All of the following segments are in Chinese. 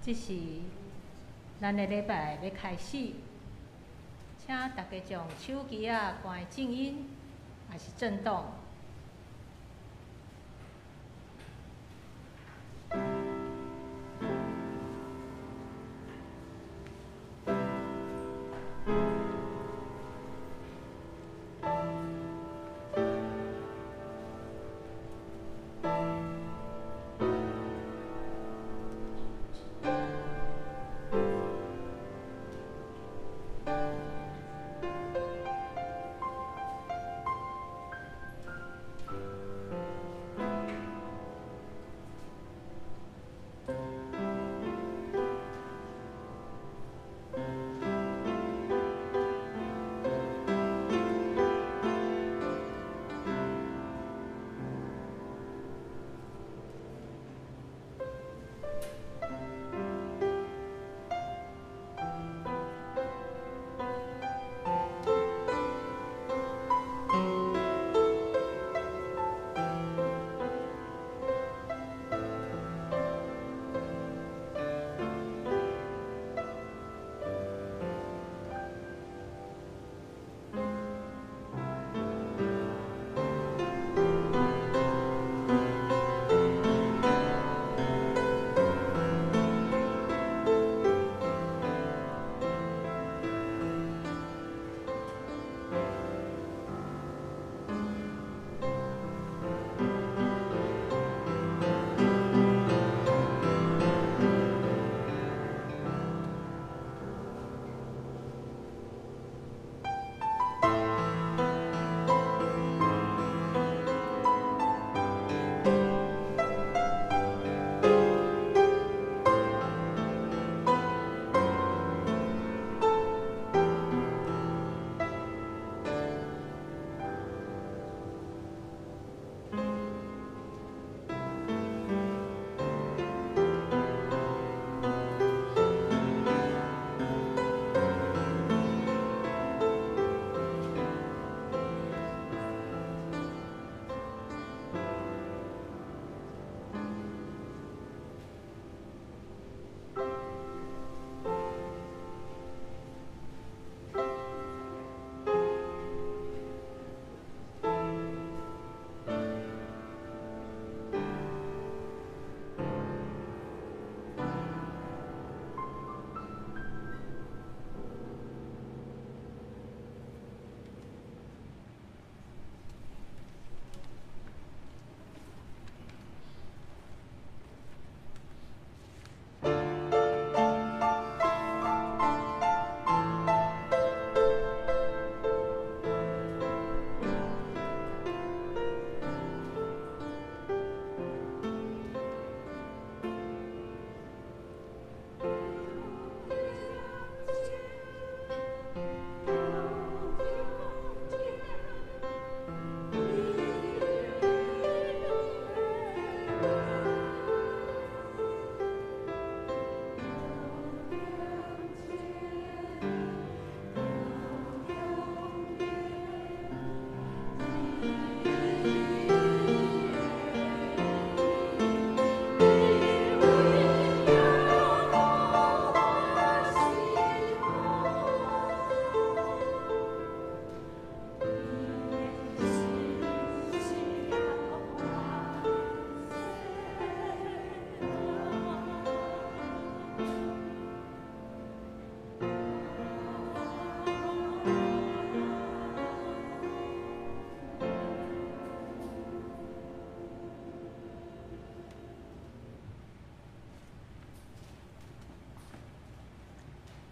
这是咱的礼拜要开始，请大家将手机关静音，还是震动。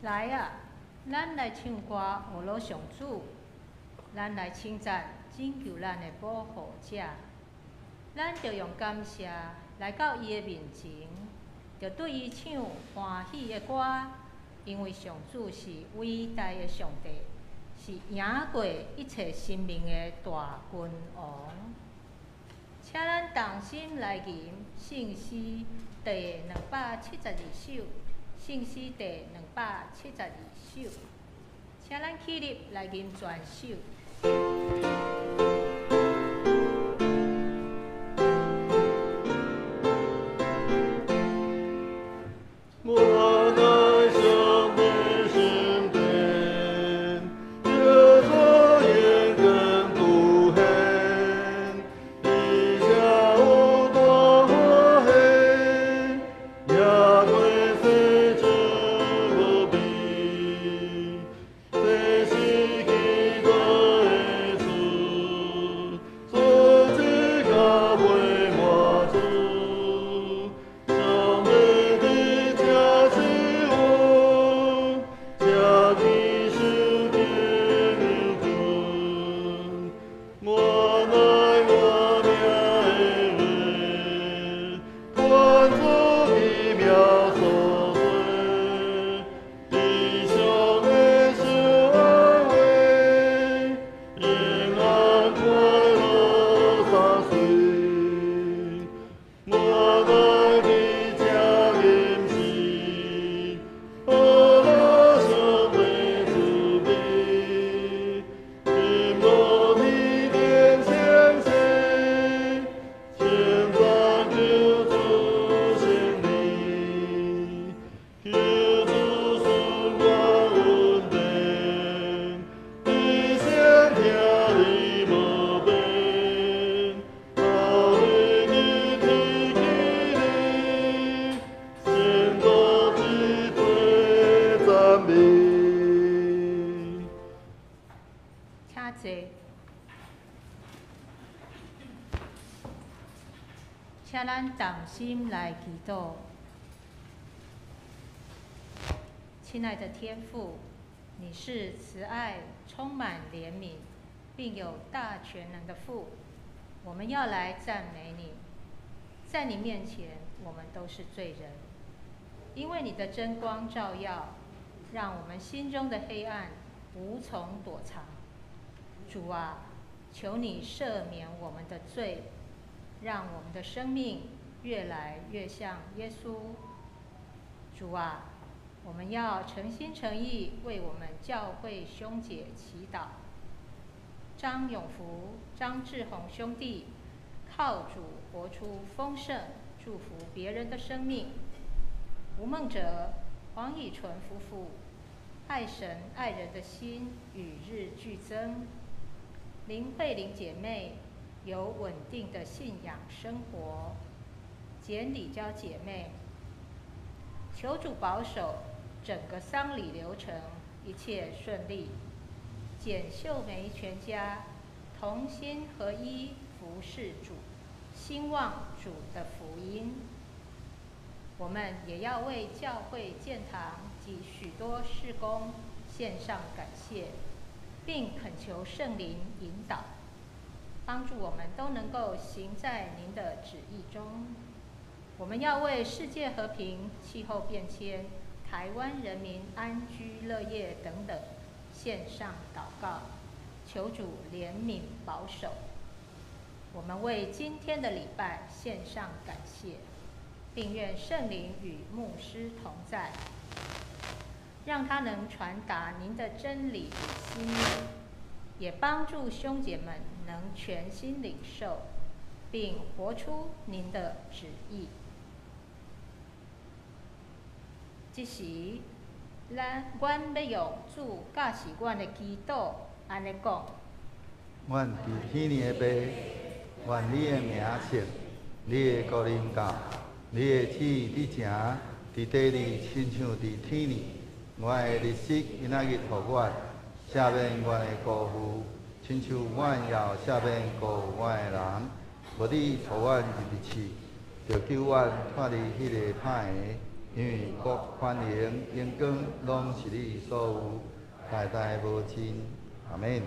来啊，咱来唱歌学罗上主，咱来称赞拯救咱的保护者。咱着用感谢来到伊的面前，着对伊唱欢喜的歌，因为上主是伟大的上帝，是赢过一切生命的大君王。请咱同心来吟圣诗第272首。圣诗第272首，请咱起立来吟全首。我的。请咱同心来祈祷。亲爱的天父，你是慈爱、充满怜悯，并有大全能的父，我们要来赞美你。在你面前，我们都是罪人，因为你的真光照耀，让我们心中的黑暗无从躲藏。主啊，求你赦免我们的罪，让我们的生命越来越像耶稣。主啊，我们要诚心诚意为我们教会兄姐祈祷。张永福、张志宏兄弟靠主活出丰盛，祝福别人的生命。吴梦哲、黄以纯夫妇爱神爱人的心与日俱增。林慧玲姐妹有稳定的信仰生活。简礼娇姐妹，求主保守整个丧礼流程一切顺利。简秀梅全家同心合一服侍主，兴旺主的福音。我们也要为教会建堂及许多事工献上感谢，并恳求圣灵引导，帮助我们都能够行在您的旨意中。我们要为世界和平、气候变迁、台湾人民安居乐业等等献上祷告，求主怜悯保守。我们为今天的礼拜献上感谢，并愿圣灵与牧师同在，让他能传达您的真理与心意，也帮助兄姐们能全心领受，并活出您的旨意。这时，阮要用主教是阮的祈祷，安尼讲。阮伫天年的爸，愿你的名称，你的国临到，你的旨意伫城，伫地里，亲像伫天里。我的日息今仔日互阮，赦免阮的辜负，亲像阮也赦免辜负阮的人。无你互阮入去，就救阮脱离迄个歹的。因为国、权能、荣光，拢是你所有，代代无尽。阿免。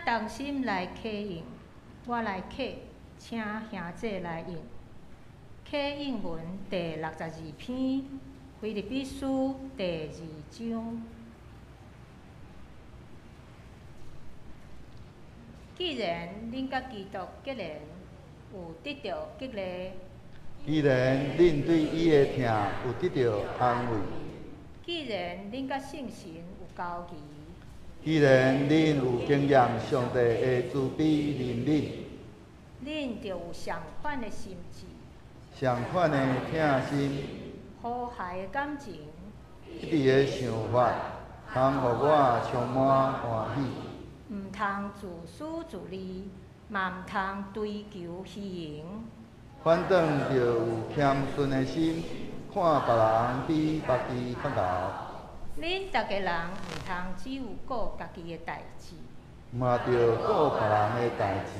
同心来启应，我来启，请兄姐来应。启应文第62篇，腓立比书第2章。既然恁甲基督结连，有得到激励；既然恁对伊的疼有得到安慰；既然恁甲圣神有交期；既然恁有经验上帝的慈悲怜悯，恁就有相款的心志，相款的疼心，和谐的感情，一致的想法，通互我充满欢喜。毋通自私自利，嘛毋通追求虚荣。反正着有谦逊的心，看别人比家己较高。恁逐个人毋通只有顾家己的代志，嘛着顾别人的代志。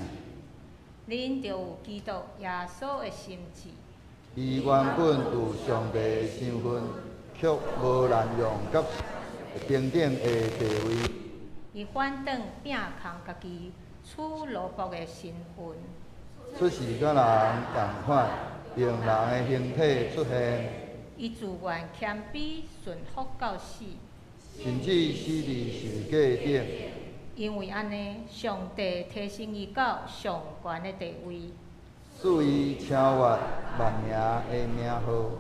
恁着有基督耶稣的心志。伊原本有上帝的身份，却无滥用甲平等的地位。伊反倒摒空家己处奴仆的身份，出世甲人同款，用人的形体出现。伊自愿谦卑顺服到死，甚至死伫十字架顶。因为安尼，上帝提升伊到上悬的地位，赐伊超越万名的名号。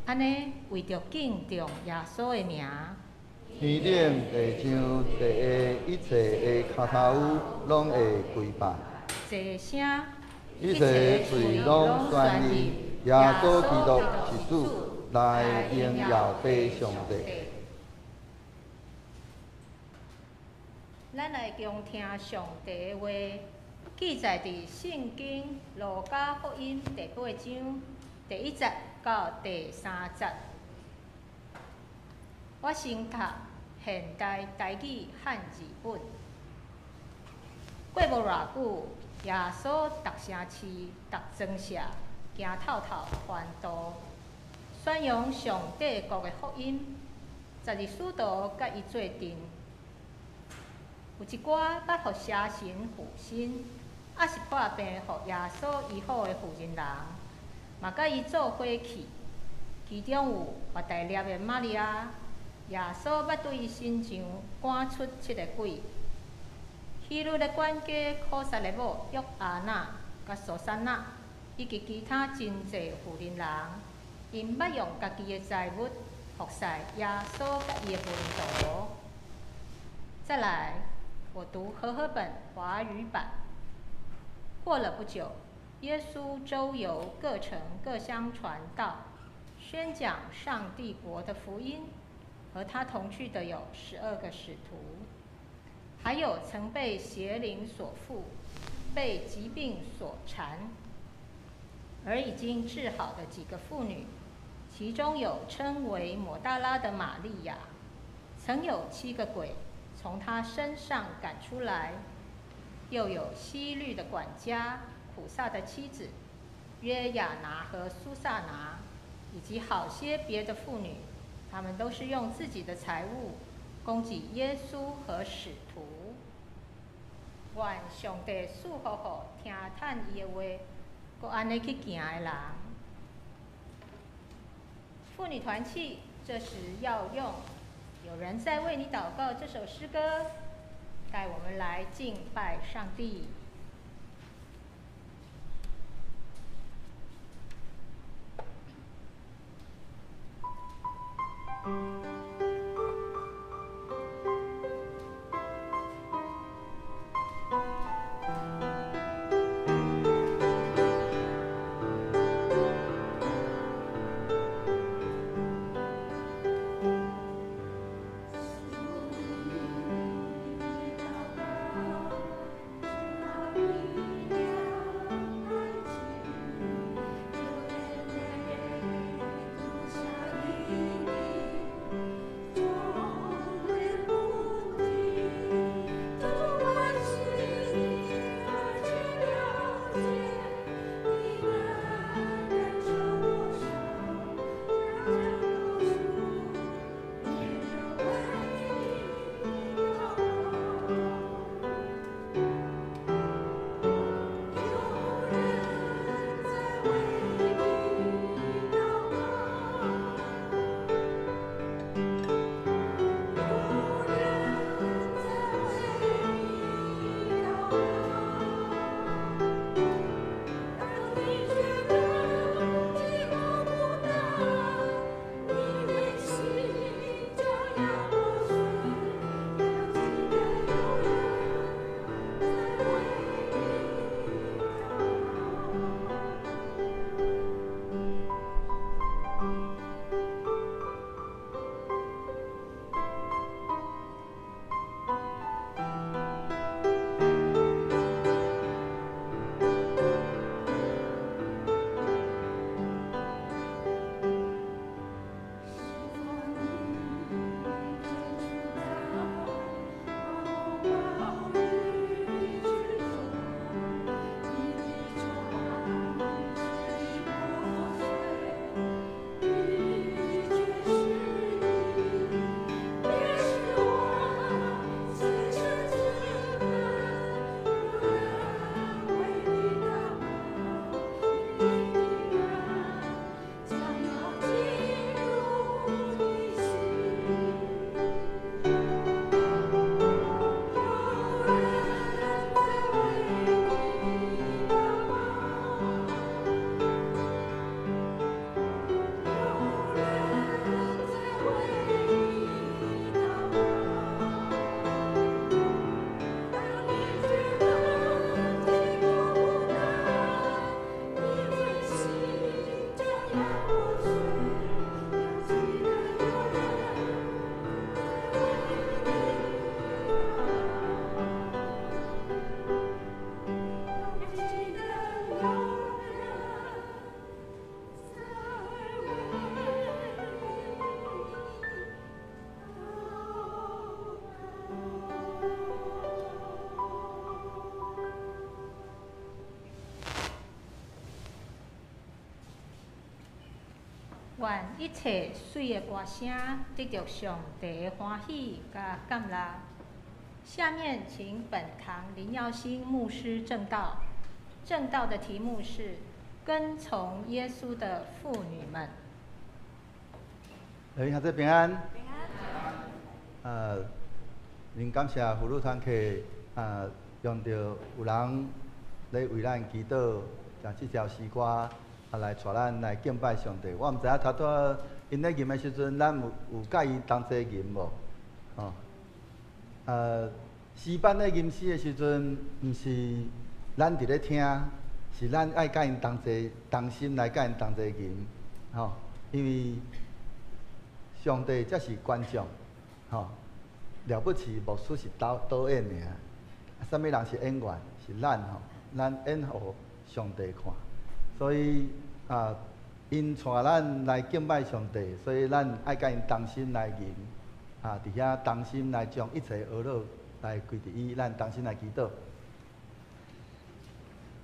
安尼为着敬重耶稣的名，天顶地上地下一切的脚头拢会跪拜，一声，一切嘴拢宣认耶稣基督是主，来荣耀地上帝。咱来共听上帝的话，记载伫圣经路加福音第8章第1节到第3节。我先读现代台语汉字本。过无偌久，耶稣逐城市、逐庄社行透透传道，宣扬上帝国的福音。12使徒甲伊做阵。有一寡捌互邪神附身，也是破病互耶稣医好的妇人人，嘛甲伊做伙去。其中有怀大粒的玛利亚，耶稣捌对伊身上赶出7个鬼。希律的管家科撒的某约阿娜、甲苏珊娜，以及其他真侪妇人人，因捌用家己的财物服侍耶稣甲伊的门徒。再来。我读和合本华语版。过了不久，耶稣周游各城各乡传道，宣讲上帝国的福音。和他同去的有12个使徒，还有曾被邪灵所附、被疾病所缠，而已经治好的几个妇女，其中有称为抹大拉的玛利亚，曾有7个鬼从他身上赶出来，又有希律的管家苦撒的妻子约亚拿和苏撒拿，以及好些别的妇女，他们都是用自己的财物供给耶稣和使徒。愿上帝赐福互听叹伊的话，搁安尼去行的人。妇女团契，这时要用有人在为你祷告这首诗歌，带我们来敬拜上帝。愿一切水的歌声得到上帝的欢喜甲感纳。下面请本堂林耀兴牧师证道。证道的题目是“跟从耶稣的妇女们”。兄弟平安。平安。您感谢妇女团契用到有人咧为咱祈祷，将这条诗歌来带咱来敬拜上帝。我毋知影头拄因咧吟的时阵，咱有介意同齐吟无？诗班咧吟诗的时阵，毋是咱伫咧听，是咱爱甲因同心来甲因同齐吟，因为上帝才是观众，了不起牧师是导演尔，啥物人是演员？是咱咱演互上帝看，所以因带咱来敬拜上帝，所以咱爱甲因同心来吟，伫遐同心来将一切恶乐来归伫伊，咱同心来祈祷。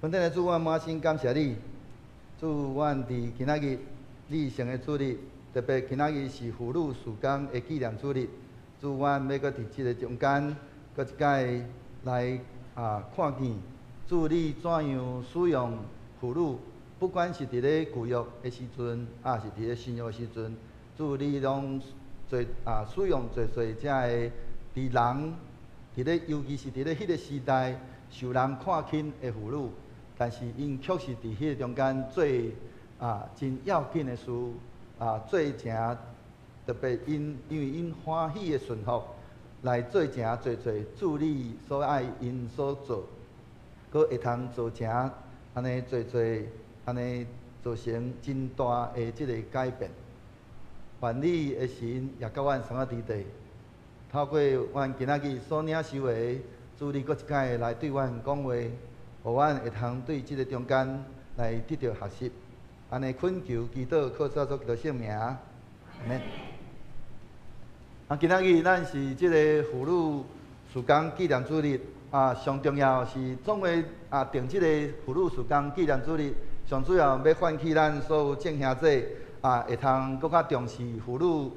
本天的主，我满心感谢你，主，阮伫今仔日你成的主日，特别今仔日是妇女事工的纪念主日，主，阮要搁伫即个中间，搁一摆来看见，主你怎样使用妇女，不管是伫咧旧约的时阵，是伫咧新约的时阵，主你拢使用侪遮的伫人，伫咧尤其是伫咧迄个时代受人看轻的妇女。但是因确实伫迄个中间做真要紧的事，做诚特别因为因欢喜的顺服来做诚侪助力所爱因所做，佮会通做诚安尼侪安尼造成真大的即个改变。愿你的神也甲阮相伫地，透过阮今仔日所领受的，主你搁一摆来对阮讲话。互阮会通对即个中间来得到学习，安尼恳求祈祷，靠主所求圣名，阿门。今仔日咱是即个妇女事工纪念主日，上重要是总会定即个妇女事工纪念主日，上主要要唤起咱所有众兄弟会通搁较重视妇女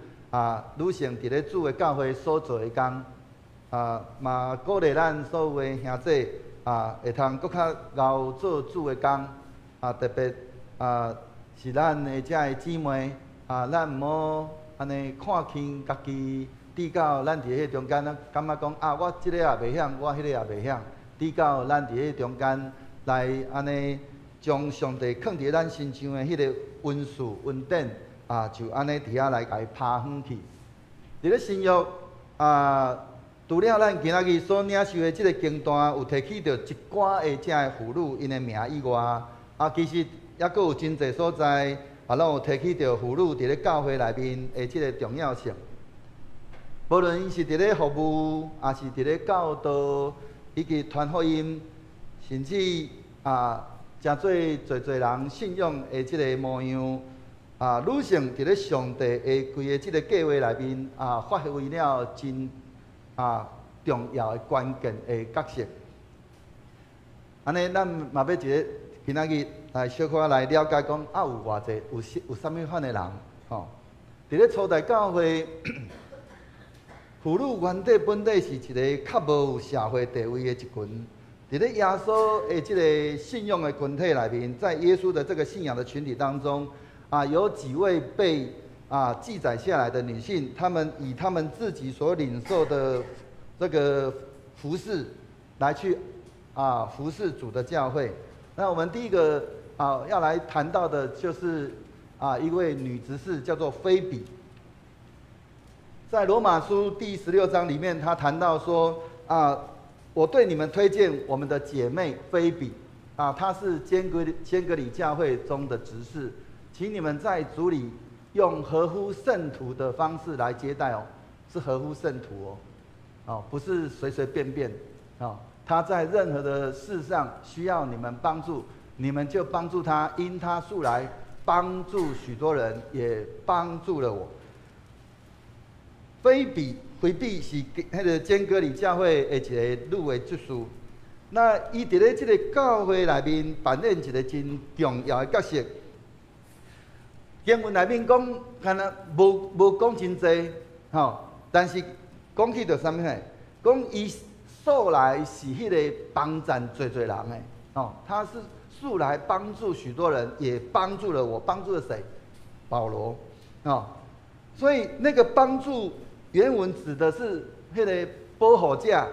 女性伫咧主的教会所做的工，嘛鼓励咱所有的兄弟。会通搁较熬做主的工，特别是咱的遮的姊妹，咱毋好安尼看轻家己，滴到咱伫迄中间，感觉讲我即个也袂晓，我迄个也袂晓，滴到咱伫迄中间来安尼将上帝放伫咱身上的迄个恩赐恩典，就安尼伫遐来甲伊拍远去。伫咧新约除了咱今仔日所领受的即个经段有提起到一寡的遮的妇女因的名以外，其实还佫有真侪所在，拢有提起到妇女伫咧教会内面的即个重要性。无论伊是伫咧服务，是伫咧教导，以及传福音，甚至诚侪人信仰的即个模样，女性伫咧上帝的规个即个计划内面，发挥了真。重要的关键的角色。安尼，咱嘛要今仔日来小可来了解讲，有偌济有啥物款的人伫咧初代教会，妇女原底本底是一个较无有社会地位的一群。伫咧耶稣的即个信仰的群体内面，在耶稣的这个信仰的群体当中，有几位被记载下来的女性，她们以她们自己所领受的这个服侍来去服侍主的教会。那我们第一个要来谈到的就是一位女执事，叫做菲比。在罗马书第16章里面，她谈到说我对你们推荐我们的姐妹菲比她是坚革哩教会中的执事，请你们在主里用合乎圣徒的方式来接待是合乎圣徒不是随随便便他在任何的事上需要你们帮助，你们就帮助他，因他素来帮助许多人，也帮助了我。菲比是迄个坚革哩教会的一个女的执事，那伊伫咧即个教会内面扮演一个真重要的角色。经文内面讲，敢若无讲真济，吼，但是讲起着啥物呢？讲伊素来是迄个帮赞侪人的，哦，他是素来帮助许多人，也帮助了我，帮助了谁？保罗，哦，所以那个帮助原文指的是迄个保护者、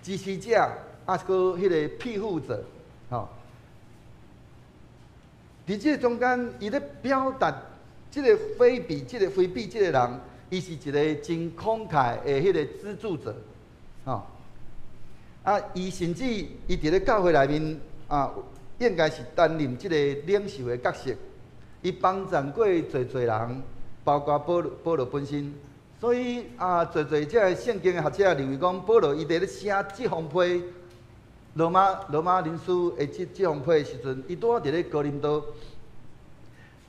支持者，个迄个庇护者，吼。伫即个中间，伊咧表达即个菲比即个人，伊是一个真慷慨的迄个资助者，吼。伊甚至伊伫咧教会内面应该是担任即个领袖的角色。伊帮助过侪人，包括保罗本身。所以侪这圣经的学者认为讲，保罗伊伫咧写即封批罗马人书的即封批的时阵，伊拄伫咧哥林多，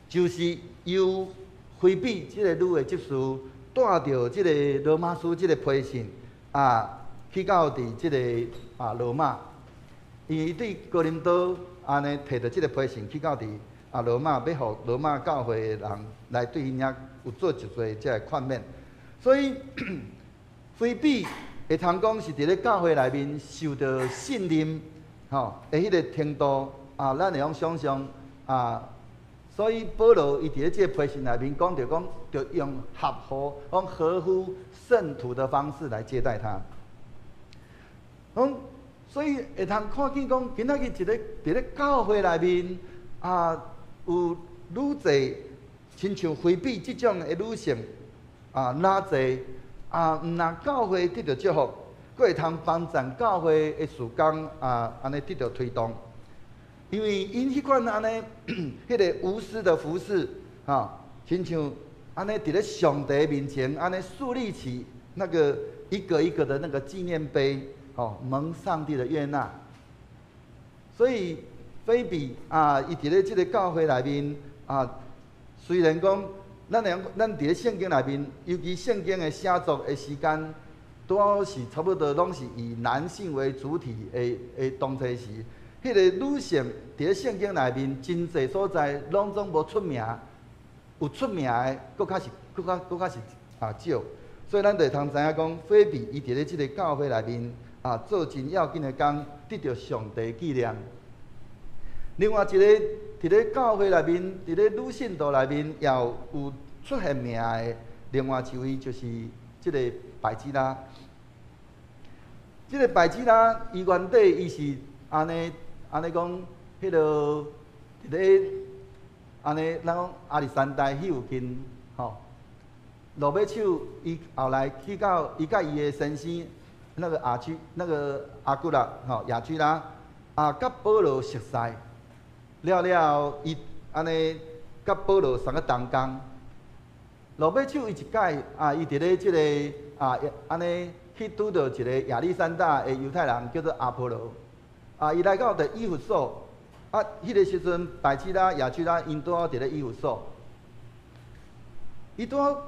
就是由菲比即个女的执事带着即个罗马书即个批信去到伫即个罗马，伊对哥林多安尼摕着即个批信去到伫罗马，要互罗马教会的人来对因遐有做一做即个劝勉。所以菲比会通讲是伫咧教会内面受到信任，吼的迄个程度咱会用想象所以保罗伊伫咧即个批信内面讲着讲，着用合乎圣徒的方式来接待他。所以会通看见讲，今仔日伫咧教会内面有愈侪亲像菲比即种的女性哪侪毋但教会得到祝福，佫会通帮助教会的事工安尼得到推动。因为因迄款安尼迄个无私的服侍亲像安尼伫咧上帝面前安尼树立起那个一个一个的那个纪念碑，蒙上帝的悦纳。所以菲比伊伫咧即个教会内面虽然讲咱伫咧圣经内面，尤其圣经的写作的时间，多是差不多拢是以男性为主体的当初时，迄个女性伫咧圣经内面真济所在拢总无出名，有出名的佫较是少，所以咱就会通知影讲，菲比伊伫咧即个教会内面做真要紧的工，得到上帝纪念。另外一个伫咧教会内面，伫咧女信徒内面，也有出现名的另外一位，就是即个百基拉。即个百基拉，伊原底伊是安尼讲，迄落伫咧安尼，咱讲亚历山大迄附近，罗马手伊后来去到伊甲伊的先生那个阿古拉亚居拉甲保罗熟识。了，伊安尼甲保罗三个同工，罗马手伊一届伊伫咧即个安尼去拄到一个亚历山大的犹太人叫做阿波罗，伊来到着以弗所，迄个时阵百基拉、亚居拉因拄好伫咧以弗所，伊拄好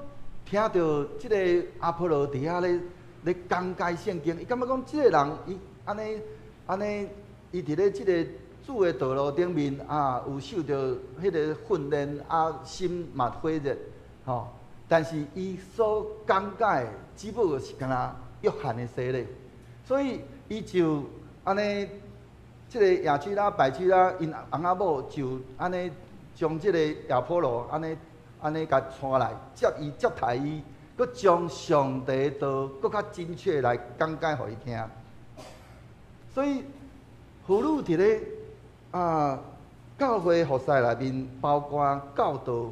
听到即个阿波罗伫遐咧讲解圣经，伊感觉讲即个人伊安尼伊伫咧即个主的道路顶面有受到迄个训练心嘛火热但是伊所讲解只不过是干那约翰的洗礼，所以伊就安尼，即个亚居拉、百基拉因翁仔某就安尼将即个亚波罗安尼甲带来，接待伊，佮将上帝道佮较精确来讲解互伊听，所以妇女伫咧。教会服侍内面包括教导，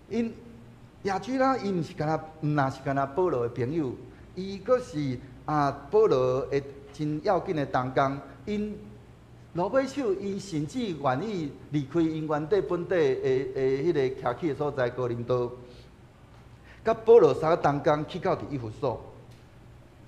因亚居拉伊毋那是干那保罗的朋友，伊阁是保罗的真要紧的同工。因罗马手因甚至愿意离开因原底本地的迄个徛起的所在哥林多，甲保罗三个同工去到伫以弗所，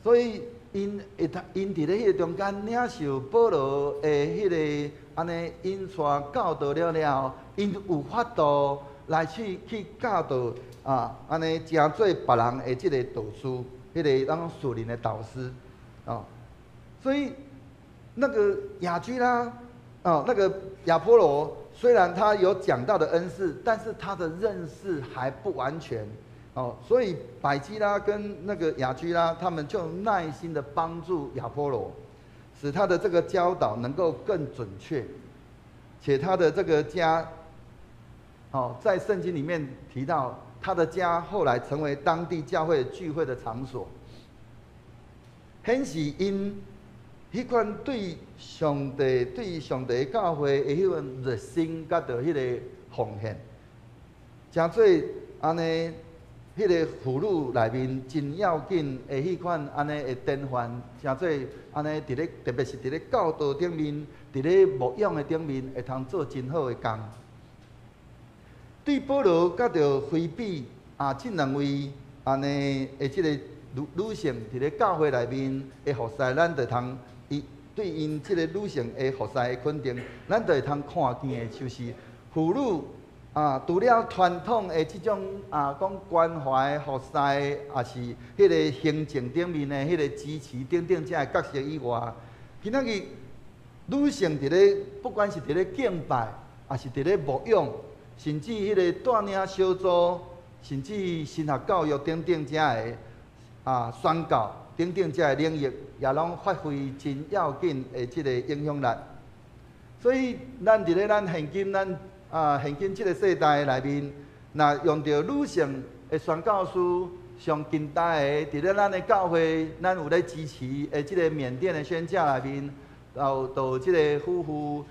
所以。因伫咧迄个中间领受保罗的迄个安尼引带教导了，因有法度来去教导安尼诚做别人的即个导师，迄个咱讲属灵的导师所以那个亚居拉那个亚波罗虽然他有讲道的恩赐，但是他的认识还不完全。所以百基拉跟那个雅居拉，他们就耐心的帮助亚波罗，使他的这个教导能够更准确，且他的这个家，在圣经里面提到，他的家后来成为当地教会聚会的场所，显示因迄款对上帝教会的迄份热心，甲着迄个奉献，诚做安尼。迄个妇女内面真要紧的迄款安尼的典范，诚做安尼伫咧，特别是伫咧教导顶面，伫咧牧养的顶面，会通做真好的工。对保罗甲着菲比这两位安尼的即个女性伫咧教会内面的服侍，咱就通对因即个女性的服侍的肯定，咱就会通看见的，就是妇女。除了传统的即种讲关怀、服侍，也是迄个行政顶面的迄个支持等等这角色以外，今仔日女性伫咧，不管是伫咧敬拜，也是伫咧牧养，甚至迄个带领小组，甚至神学教育等等这的宣教等等这领域，也拢发挥真要紧的即个影响力。所以，咱伫咧咱现今现今这个世代内面，若用到女性的宣教师，上近代的，伫咧咱的教会，咱有咧支持的这个缅甸的宣教内面，到这个夫妇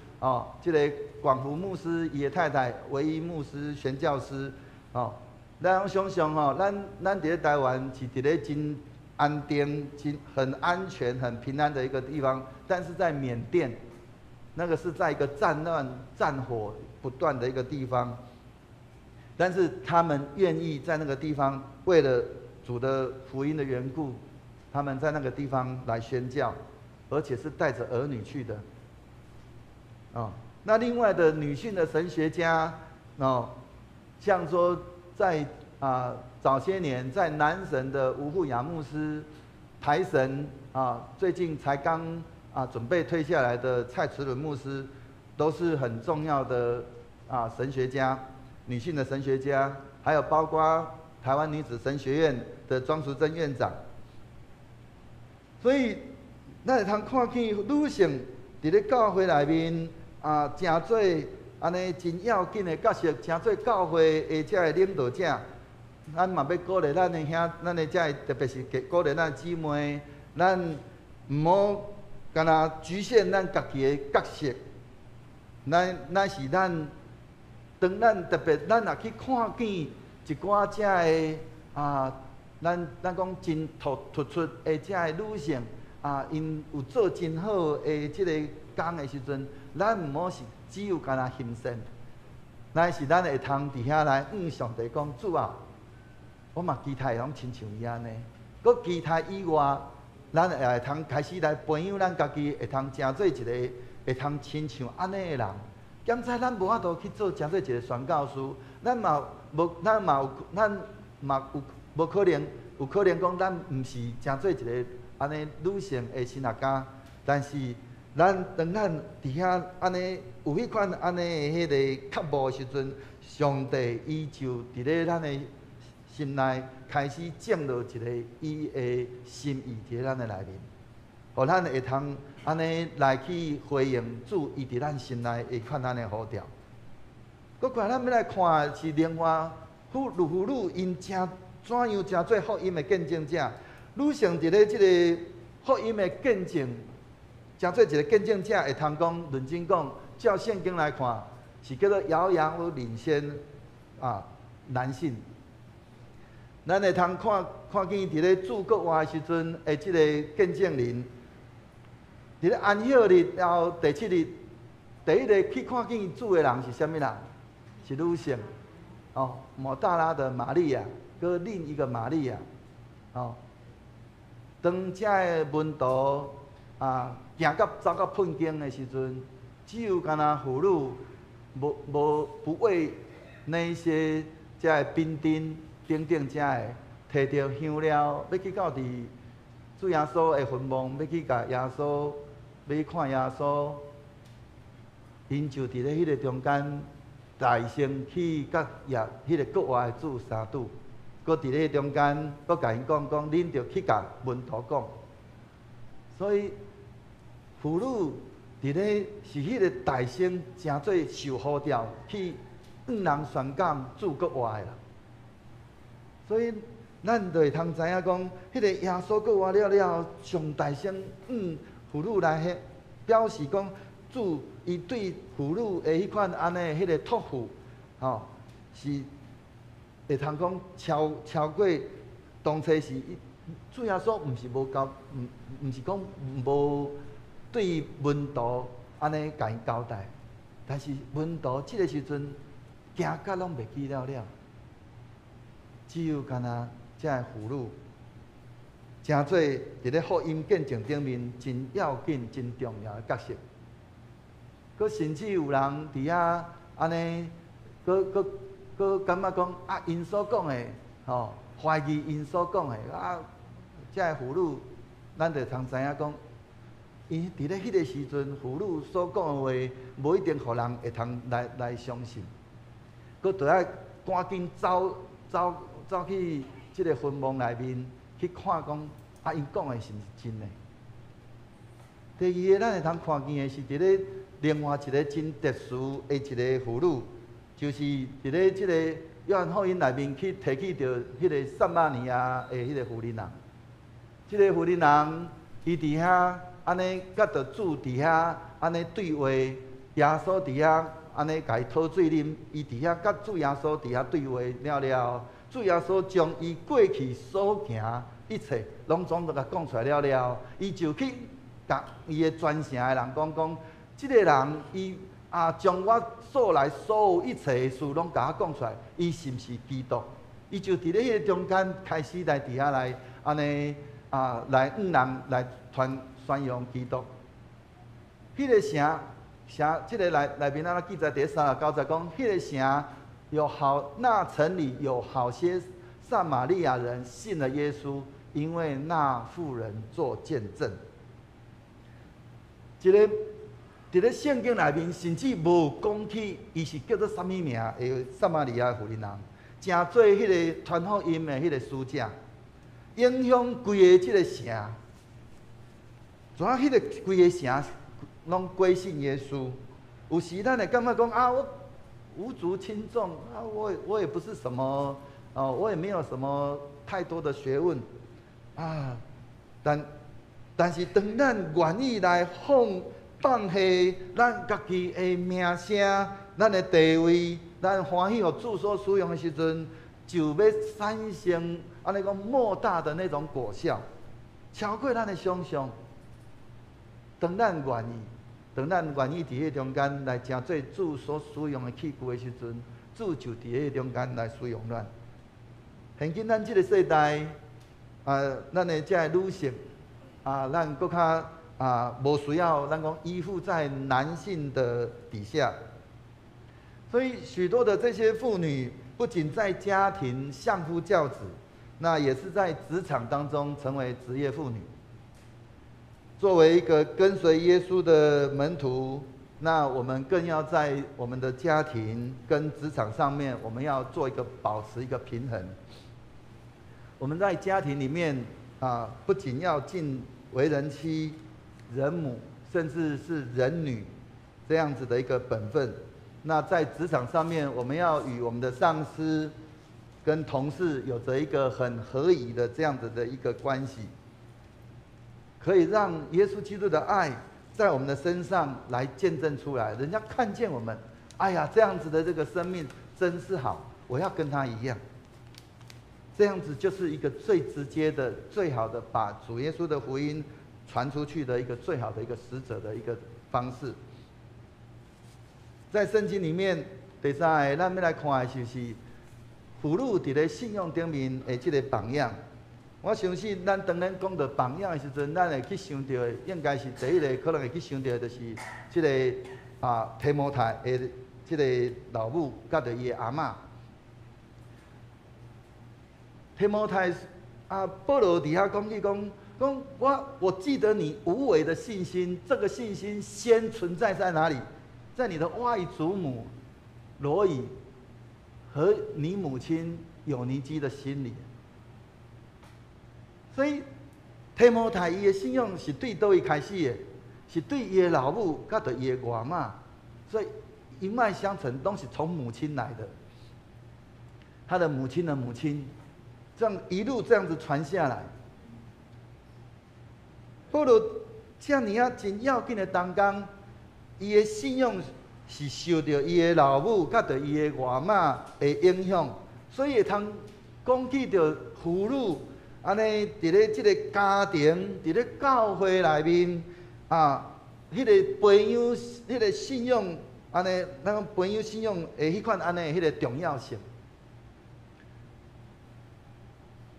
这个广福牧师伊的太太唯一牧师宣教师咱想想咱伫咧台湾是伫咧真安定、很安全、很平安的一个地方，但是在缅甸，那个是在一个战乱、战火不断的一个地方，但是他们愿意在那个地方，为了主的福音的缘故，他们在那个地方来宣教，而且是带着儿女去的。那另外的女性的神学家，像说在早些年在南神的吴富雅牧师，台神最近才刚准备退下来的蔡慈伦牧师。都是很重要的神学家，女性的神学家，还有包括台湾女子神学院的庄淑珍院长。所以，咱会通看见女性伫咧教会内面真做安尼真要紧的角色，真做教会的这个领导者。咱嘛要鼓励咱的咱的这特别是鼓励咱姊妹，咱唔好干那局限咱家己的角色。咱是当咱特别，咱若去看见一寡遮的咱讲真突出的遮的女性因有做真好的即个工的时阵，咱毋好是只有干那欣赏，咱是咱会通伫遐来上帝讲主啊，我嘛期待拢亲像伊安尼，佮期待以外，咱也会通开始来培养咱家己，会通成做一个。会通亲像安尼的人，检查咱无法度去做，诚做一个宣教师，咱嘛无可能，有可能讲咱毋是诚做一个安尼女性的神学家，但是当咱伫遐安尼有迄款安尼的迄个刻薄的时阵，上帝伊就伫咧咱的心内开始种落一个伊的心意伫咱的内面，互咱会通。安尼来去回应主，伊伫咱心内会款咱的呼召。搁看咱要来看是另外妇女因怎样诚做福音的见证者，女性伫咧即个福音的见证，诚做一个见证者，会通讲认真讲，照圣经来看，是叫做遥遥领先男性。咱会通看见伫咧主国外的时阵的即个见证人。伫咧安息日后第7日，第一个去看见主的人是啥物人？是女性，抹大拉的玛利亚，搁另一个玛利亚，当遮的门徒行走到困境的时阵，只有干那妇女不为那些遮的兵丁等等遮的，摕着香料要去到伫主耶稣的坟墓，要去甲耶稣。要去看耶稣，因就伫咧迄个中间，大声去甲迄个国外的主相拄，搁伫咧中间，搁甲因讲，恁着去甲门徒讲。所以妇女伫咧是迄个大声，诚做受呼召去向人宣讲主国外啦。所以咱就会通知影讲，迄个耶稣国外了，上大声妇女来表示讲。主伊对妇女的迄款安尼迄个托付，是会通讲超过当初是主耶稣，毋是无交，毋是讲无对门徒安尼甲因交代，但是门徒即个时阵惊甲拢袂记了，只有干那遮个妇女，诚做伫咧福音见证顶面真要紧、真重要的角色。佮甚至有人伫遐安尼，佮感觉讲啊，因所讲的怀疑因所讲的遮个妇女，咱就通知影讲，因伫咧迄个时阵，妇女所讲的话，无一定互人会通来相信，佮就要赶紧走去即个坟墓内面去看讲因讲的是毋是真的。第二个，咱会通看见的是伫咧。另外一个真特殊的一个妇女，就是伫咧即个约翰福音内面去提起着迄个撒玛利亚的迄个妇人人。即个妇人人，伊伫遐安尼甲着主伫遐安尼对话，耶稣伫遐安尼甲伊讨水啉，伊伫遐甲主耶稣伫遐对话了，主耶稣将伊过去所行一切拢总都甲讲出来了，伊就去甲伊的全城的人讲。即个人，伊将我所来所有一切的事拢甲我讲出来，伊是毋是基督？伊就伫咧迄个中间开始来伫遐来安尼来人来宣扬基督。迄个城，即个内面记载第39节讲，迄个城那城里有好些撒玛利亚人信了耶稣，因为那妇人做见证。一个。伫咧圣经内面，甚至无讲起伊是叫做啥物名的撒玛利亚妇人人，诚做迄个传福音的迄个使者，影响规个即个城。怎啊？迄个规个城拢归信耶稣。有时咱会感觉讲我无足轻重我也不是什么我也没有什么太多的学问但是当咱愿意来放下咱家己的名声、咱的地位，咱欢喜互主所使用的时阵，就要产生安尼讲莫大的那种果效，超过咱的想象。当咱愿意伫迄中间来成做主所使用的器具的时阵，主就伫迄中间来使用咱。现今咱即个世代咱的遮个女性咱搁较。无需要咱讲依附在男性的底下，所以许多的这些妇女，不仅在家庭相夫教子，那也是在职场当中成为职业妇女。作为一个跟随耶稣的门徒，那我们更要在我们的家庭跟职场上面，我们要做保持一个平衡。我们在家庭里面不仅要尽为人妻、人母，甚至是人女这样子的一个本分。那在职场上面，我们要与我们的上司跟同事有着一个很合宜的这样子的一个关系，可以让耶稣基督的爱在我们的身上来见证出来，人家看见我们，哎呀，这样子的这个生命真是好，我要跟他一样。这样子就是一个最直接的、最好的把主耶稣的福音传出去的一个最好的一个使者的一个方式。在圣经里面，第三个咱要来看的就是妇女伫咧信仰顶面的这个榜样。我相信咱当咱讲到榜样的时阵，咱会去想到的，应该是第一个可能会去想到的就是这个提摩太的这个老母甲着伊的阿嬷。提摩太保罗伫遐讲起讲我记得你无伪的信心，这个信心先存在在哪里？在你的外祖母罗以和你母亲友尼基的心里。所以提摩太伊的信仰是对叨位开始的？是对伊的老母，甲对伊的外妈，所以一脉相承，都是从母亲来的。他的母亲的母亲，这样一路这样子传下来。保罗这样真要紧的当中，伊的信仰是受到伊的老母甲对伊的外妈的影响，所以会通讲起着妇女安尼伫咧即个家庭，伫咧教会内面啊，迄个培养迄个信仰安尼，咱讲培养信仰的迄款安尼迄个重要性。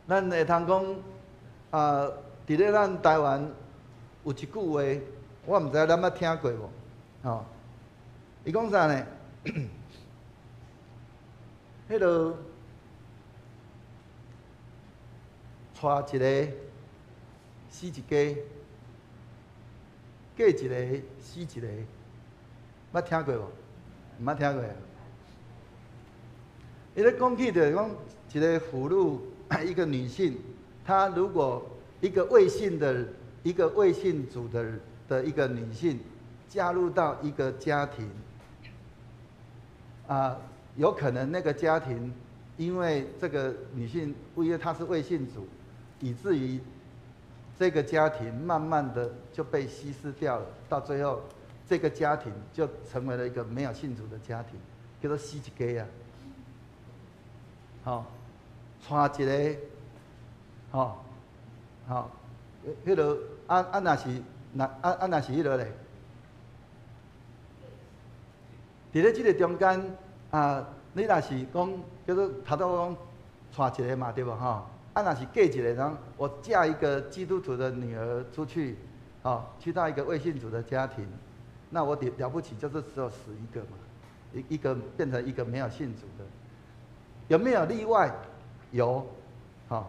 咱会通讲啊，伫咧咱台湾有一句话，我毋知咱捌听过无？吼，伊讲啥呢？迄落娶一个死一家，嫁一个死一个，捌听过无？毋捌听过。伊咧讲起着讲一个妇女。一个女性，她如果一个未信主的一个女性，加入到一个家庭，有可能那个家庭因为这个女性，因为她是未信主，以至于这个家庭慢慢的就被稀释掉了，到最后这个家庭就成为了一个没有信主的家庭，叫做死一家啊，好。娶一个，吼，迄落若是迄落咧，伫咧即个中间你若是讲叫做头拄讲娶一个嘛，对无吼？若是嫁一个人，我嫁一个基督徒的女儿出去，去到一个未信主的家庭，那我了不起就是只有死一个嘛，一个变成一个没有信主的，有没有例外？有，伫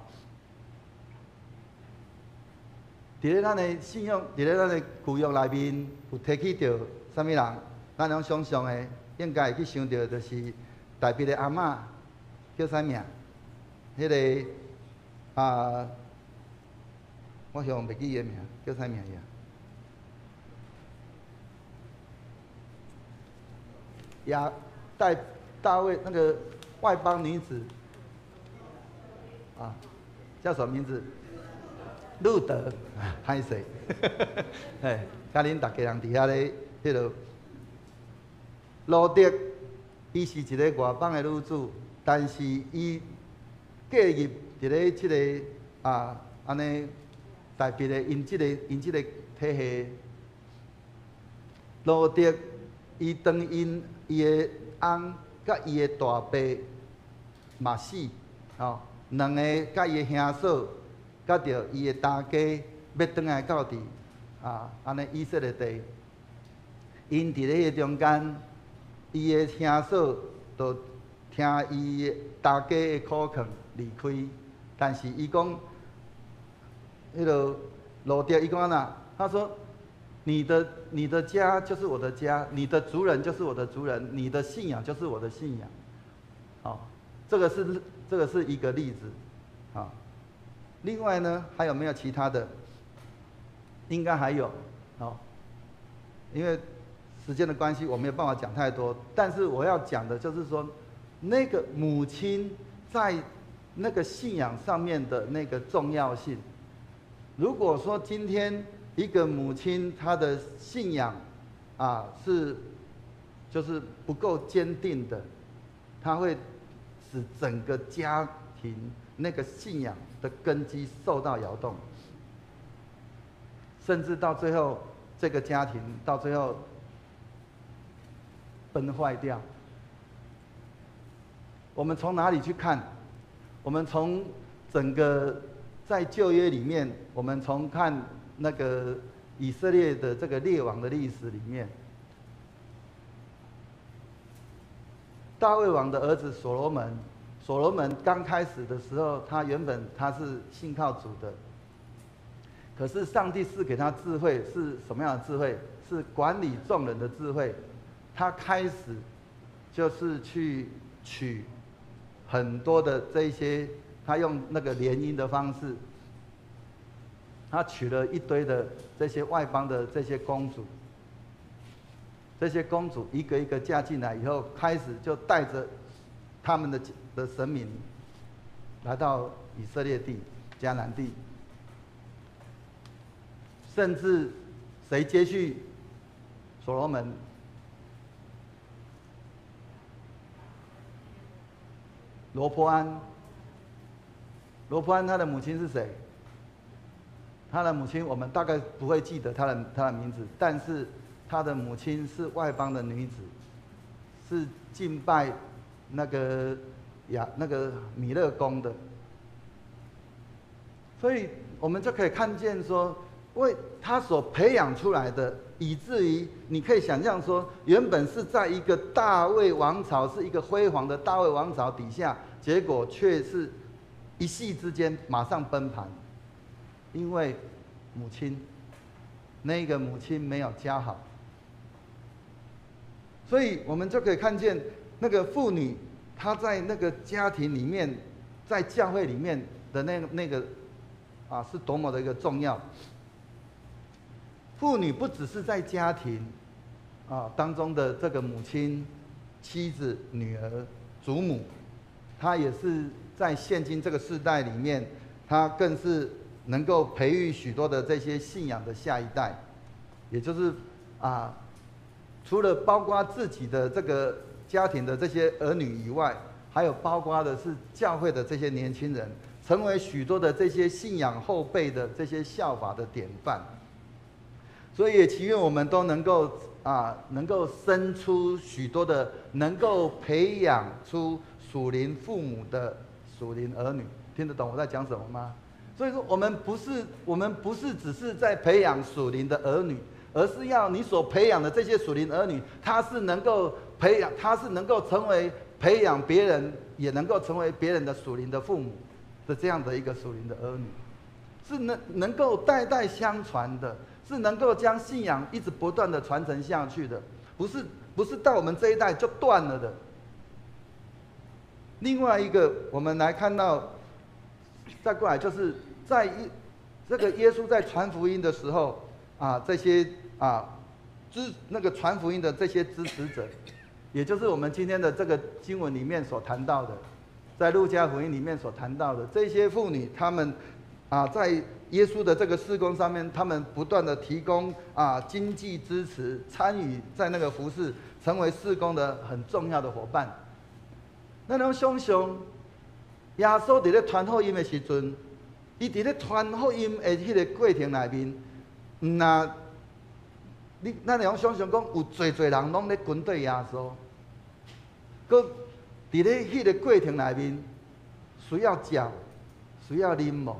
咧咱的信仰，伫咧咱的旧约内面有提起着啥物人？咱拢常常的应该会去想到，就是大卫的阿嬷叫啥名？迄个我想袂记伊的名，叫啥名呀？大卫那个外邦女子。叫什么名字？路德，歹势，哎，甲恁大家人伫遐咧，迄落路德，伊是一个外邦的女子，但是伊嫁入伫咧即个安尼大别的因即个体系，路德伊当因伊的翁甲伊的大伯嘛死，两个甲伊的兄嫂，甲着伊的大家要转来到伫安尼以色列地，因伫咧迄中间，伊的兄嫂就听伊的大家的苦劝离开，但是伊讲，迄落路德伊讲哪？他说：“你的家就是我的家，你的族人就是我的族人，你的信仰就是我的信仰。”这个是一个例子，另外呢，还有没有其他的？应该还有，因为时间的关系，我没有办法讲太多。但是我要讲的就是说，那个母亲在那个信仰上面的那个重要性。如果说今天一个母亲她的信仰就是不够坚定的，她会使整个家庭那个信仰的根基受到摇动，甚至到最后这个家庭到最后崩坏掉。我们从哪里去看？我们从整个在旧约里面，我们从看那个以色列的这个列王的历史里面，大卫王的儿子所罗门刚开始的时候，原本他是信靠主的，可是上帝赐给他智慧，是什么样的智慧？是管理众人的智慧。他开始就是去娶很多的这些，他用那个联姻的方式，他娶了一堆的这些外邦的这些公主。这些公主一个一个嫁进来以后，开始就带着他们的神明来到以色列地、迦南地，甚至谁接续所罗门？罗波安。罗波安他的母亲是谁？他的母亲我们大概不会记得他的名字，但是他的母亲是外邦的女子，是敬拜那个弥勒宫的，所以我们就可以看见说，为他所培养出来的，以至于你可以想象说，原本是在一个大卫王朝，是一个辉煌的大卫王朝底下，结果却是一夕之间马上崩盘，因为母亲，那个母亲没有教好。所以我们就可以看见那个妇女，她在那个家庭里面，在教会里面的那个是多么的一个重要。妇女不只是在家庭当中的这个母亲、妻子、女儿、祖母，她也是在现今这个世代里面，她更是能够培育许多的这些信仰的下一代，也就是除了包括自己的这个家庭的这些儿女以外，还有包括的是教会的这些年轻人，成为许多的这些信仰后辈的这些效法的典范。所以也祈愿我们都能够生出许多的，能够培养出属灵父母的属灵儿女。听得懂我在讲什么吗？所以说我们不是只是在培养属灵的儿女，而是要你所培养的这些属灵儿女，他是能够成为培养别人，也能够成为别人的属灵的父母的这样的一个属灵的儿女，是能够代代相传的，是能够将信仰一直不断的传承下去的，不是到我们这一代就断了的。另外一个，我们来看到，再过来就是这个耶稣在传福音的时候这些那个传福音的这些支持者，也就是我们今天的这个经文里面所谈到的，在路加福音里面所谈到的这些妇女，她们在耶稣的这个事工上面，她们不断的提供经济支持，参与在那个服事，成为事工的很重要的伙伴。咱能想象，耶稣在咧传福音的时阵，伊在咧传福音的迄个过程里面，咱能想象讲有侪人拢咧跟对耶稣，搁伫咧迄个过程里面，需要食，需要啉无，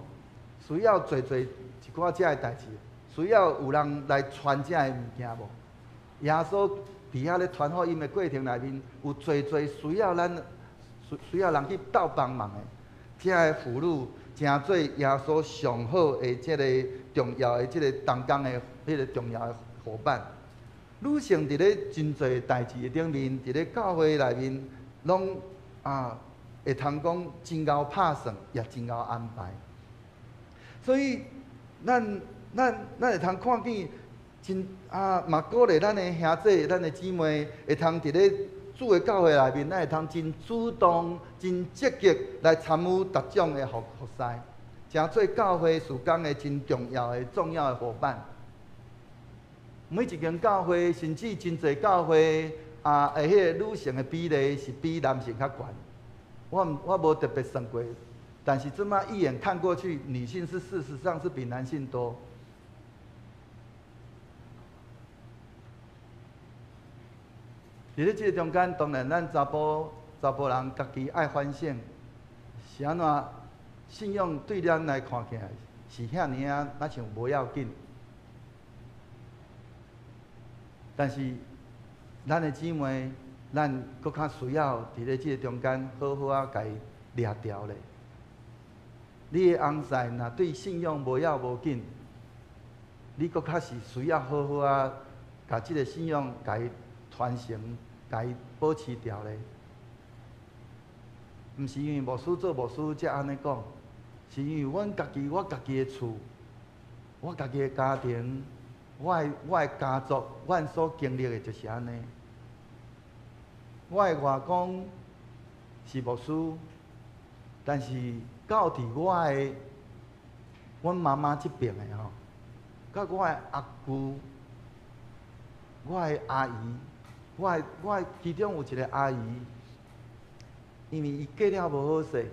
需要做一寡遮的代志，需要有人来传遮的物件无。耶稣伫遐咧传福音的过程里面，有侪需要人去斗帮忙的，遮的俘虏成做耶稣上好的这个重要的这个同工的迄个重要的伙伴。女性伫咧真侪代志的顶面，伫咧教会内面，拢会通讲真够拍算，也真够安排。所以咱会通看见真嘛鼓励咱的兄弟、咱的姊妹，会通伫咧主的教会内面，咱会通真主动、真积极来参与各种的服侍，成做教会事工的真重要的、重要的伙伴。每一间教会，甚至真侪教会迄个女性的比例是比男性较悬。我无特别算过，但是这么一眼看过去，女性是事实上是比男性多。伫咧这个中间，当然咱查甫人家己爱反省，是安怎信仰对咱来看起来是遐尔那像无要紧。但是，咱的姊妹，咱搁较需要伫咧这个中间好好甲伊掠掉咧。你的翁婿若对信仰无要无紧，你搁较是需要好好甲这个信仰甲伊传承，甲伊保持住咧。毋是因为牧师做牧师才安尼讲，是因为我家己的厝，我家己的家庭，我的家族，阮所经历的就是安尼。我的外公是牧师，但是到伫阮妈妈这边的吼，甲我的阿姑、我的阿姨，我的其中有一个阿姨，因为伊嫁了无好势，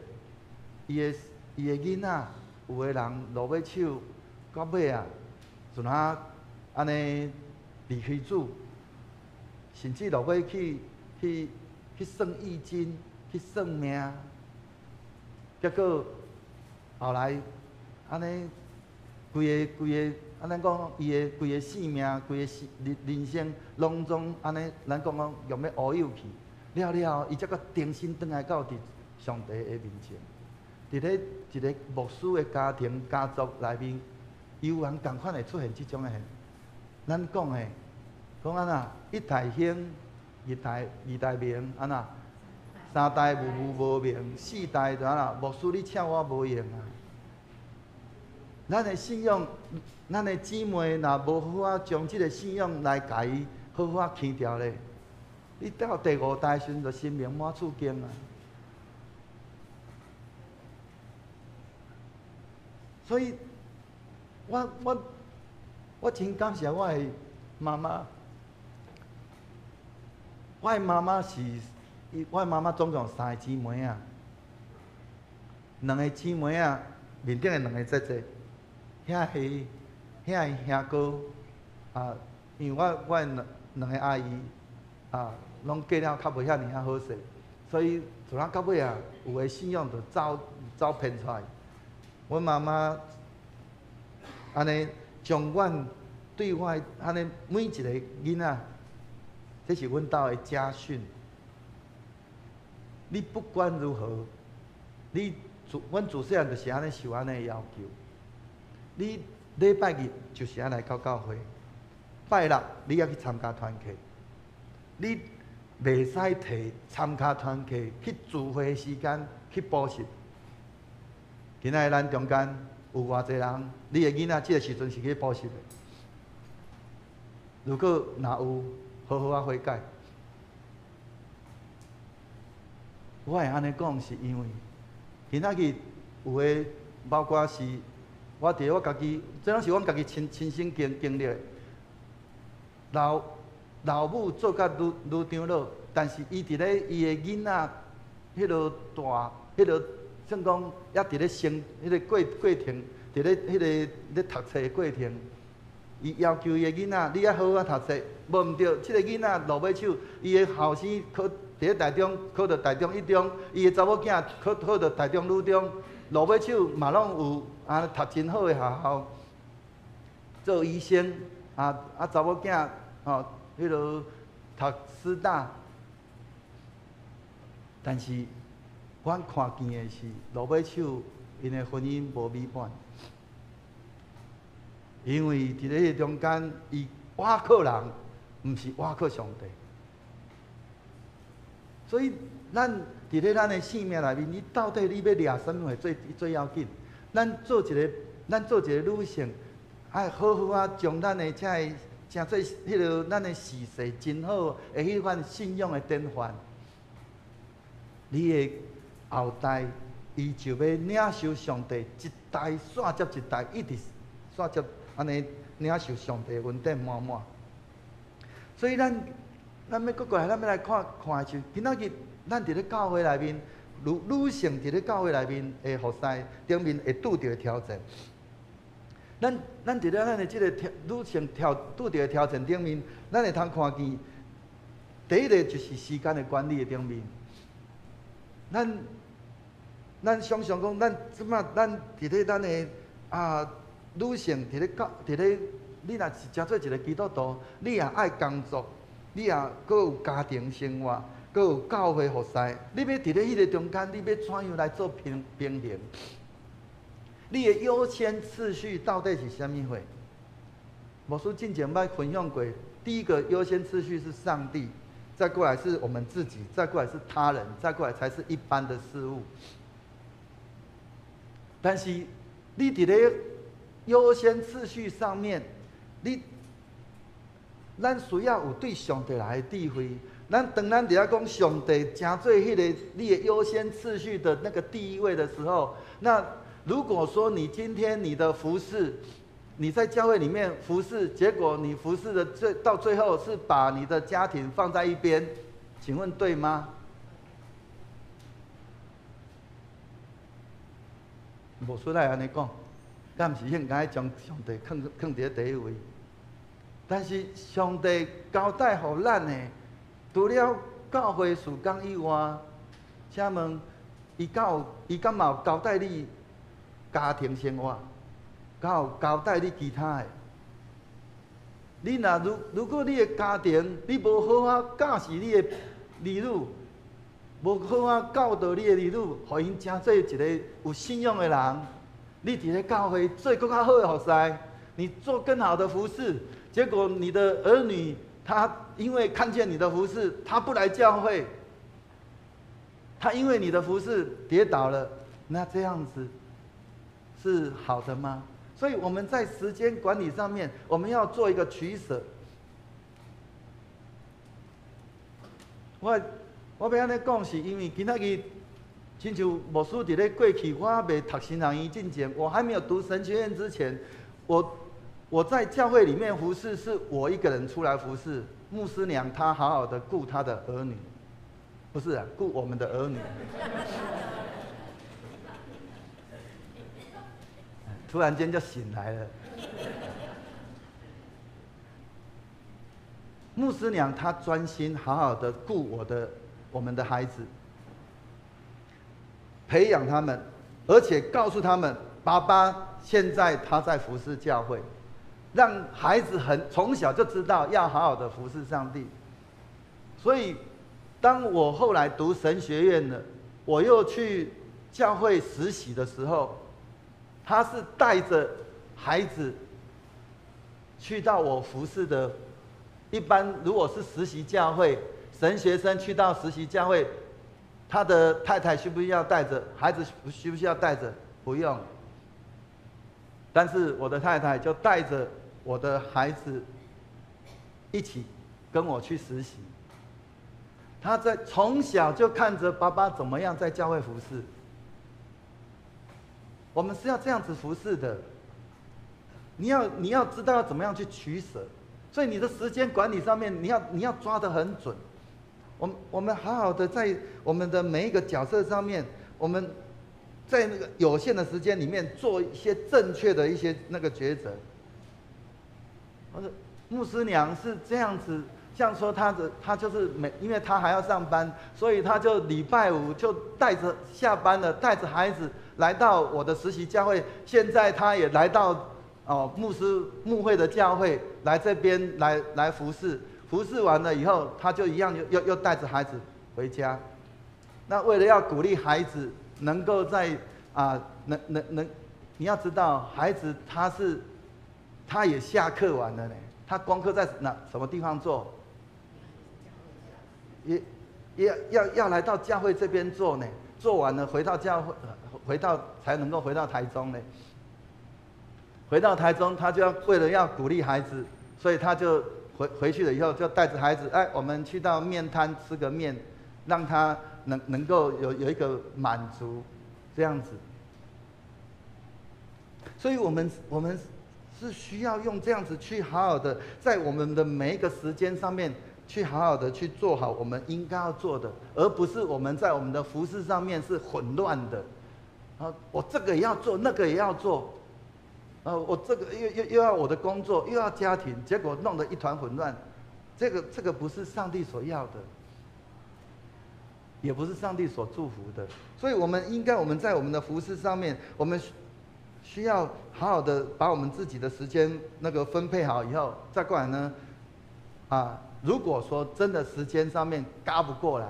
伊的囡仔有个人落尾手，到尾啊，就哪安尼离开主，甚至落尾去算易经，去算命，结果后来安尼规个安尼讲，伊的规个性命、规个人生，拢总安尼，咱讲用要乌有去。了，伊才阁重新转来到伫上帝的面前，伫咧一个牧师的家庭、家族内面，有人共款会出现即种的现。咱讲的，讲安那一代兴，二代明，安那三代无明，四代就安那牧师你请我无用啊。咱的信仰，咱的姊妹若无好好将即个信仰来甲伊好好牵调咧。你到第五代时阵，就生命满处经啊！所以，我真感谢我的妈妈。我的妈妈总共3个姊妹啊，2个姊妹啊，面顶的2个姐姐，遐个兄哥啊，因为我的2个阿姨啊。拢过了较无遐尔好势，所以就咱到尾啊，有诶信仰就走偏出来。阮妈妈安尼将阮对我安尼每一个囡仔，这是阮兜诶家训。你不管如何，阮自细汉就是安尼受安尼要求。你礼拜日就是安来到教会，拜六你要去参加团契，你袂使摕参加团契去聚会时间去补习。今仔日咱中间有偌济人，你的囡仔这个时阵是去补习的。如果若有，好好悔改。我会安尼讲，是因为今仔日有诶，包括是我伫我家己，这拢是阮家己亲身经历的。老母做甲女长老，但是伊伫咧伊的囡仔，迄落大，迄落算讲也伫咧生，迄个过程，伫咧迄个咧读册的过程，伊要求伊的囡仔，你要好好读册，无毋对，即个囡仔落尾手，伊的后生考伫咧台中考到台中一中，伊的查某囝考到台中女中，落尾手嘛拢有读真好的学校，做医生，查某囝吼。迄落读师大，但是阮看见的是落尾手因的婚姻无美满，因为伫咧中间，伊倚靠人，毋是倚靠上帝。所以咱伫咧咱的性命内面，你到底你要掠什么最要紧？咱做一个女性，爱好好啊，将咱的遮个。诚做迄落咱的事势真好，会迄款信仰的典范。你的后代，伊就要领受上帝一代线接一代，一直线接安尼领受上帝的恩典满满。所以咱要过来，咱要来看的是，今仔日咱伫咧教会内面，女性伫咧教会内面的服侍顶面会拄着挑战。咱伫咧咱的即个女性拄着的挑战顶面，咱会通看见，第一个就是时间的管理的顶面。咱想想讲，咱即马咱伫咧咱的女性伫咧，你若是真做一个基督徒，你也爱工作，你也搁有家庭生活，搁有教会服侍，你要伫咧迄个中间，你要怎样来做平衡？你的优先次序到底是啥物货？牧师之前捌分享过，第一个优先次序是上帝，再过来是我们自己，再过来是他人，再过来才是一般的事物。但是你伫咧优先次序上面，咱需要有对上帝来的智慧。当咱伫遐讲上帝真做迄个你的优先次序的那个第一位的时候，那如果说你今天你的服事，你在教会里面服事，结果你服事的到最后是把你的家庭放在一边，请问对吗？无出来安尼讲，敢毋是应该将上帝放伫第一位？但是上帝交代互咱的，除了教会事工以外，请问伊敢有交代你家庭生活？敢有交代你其他的？你如果你的家庭你无好好教示你的儿女，无好好教导你的儿女，互因成做一个有信仰的人，你伫咧教会做更较好的服侍，你做更好的服事，结果你的儿女他因为看见你的服事，他不来教会，他因为你的服事跌倒了，那这样子是好的吗？所以我们在时间管理上面，我们要做一个取舍。我要安尼讲，是因为今仔日，亲像牧师伫咧过去，我未读神学院之前，我还没有读神学院之前，我在教会里面服侍，是我一个人出来服侍，牧师娘她好好的顾她的儿女，不是啊，顾我们的儿女。突然间就醒来了。牧师娘她专心好好的顾我们的孩子，培养他们，而且告诉他们，爸爸现在他在服侍教会，让孩子从小就知道要好好的服侍上帝。所以，当我后来读神学院了，我又去教会实习的时候，他是带着孩子去到我服侍的。一般如果是实习教会，神学生去到实习教会，他的太太需不需要带着？孩子需不需要带着？不用。但是我的太太就带着我的孩子一起跟我去实习。他从小就看着爸爸怎么样在教会服侍。我们是要这样子服侍的。你要知道要怎么样去取舍。所以你的时间管理上面，你要抓得很准。我们好好的在我们的每一个角色上面，我们在那个有限的时间里面做一些正确的一些那个抉择。牧师娘是这样子，像说她就是因为她还要上班，所以她就礼拜五就带着下班了，带着孩子来到我的实习教会。现在她也来到牧会的教会来这边来服侍，服侍完了以后，他就一样又带着孩子回家。那为了要鼓励孩子能够在你要知道，孩子他也下课完了呢，他功课在什么地方做？也要来到教会这边做呢，做完了回到教会，才能够回到台中呢。回到台中，他就为了要鼓励孩子，所以他就回去了以后，就带着孩子，我们去到面摊吃个面，让他能够有一个满足，这样子。所以我们是需要用这样子去好好的，在我们的每一个时间上面，去好好的去做好我们应该要做的，而不是我们在我们的服事上面是混乱的。我这个也要做，那个也要做。我这个又要我的工作，又要家庭，结果弄得一团混乱，这个不是上帝所要的，也不是上帝所祝福的。所以我们在我们的服事上面，我们需要好好的把我们自己的时间那个分配好以后，再过来呢，如果说真的时间上面嘎不过来，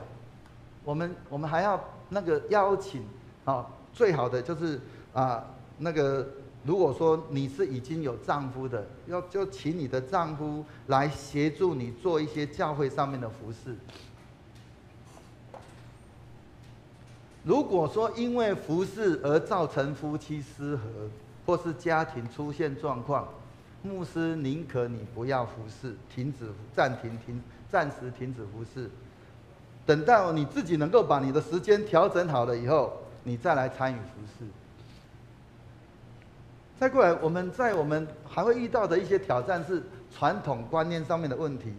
我们还要那个邀请，最好的就是那个。如果说你是已经有丈夫的，就请你的丈夫来协助你做一些教会上面的服事。如果说因为服事而造成夫妻失和，或是家庭出现状况，牧师宁可你不要服事，暂时停止服事，等到你自己能够把你的时间调整好了以后，你再来参与服事。再过来，我们还会遇到的一些挑战是传统观念上面的问题，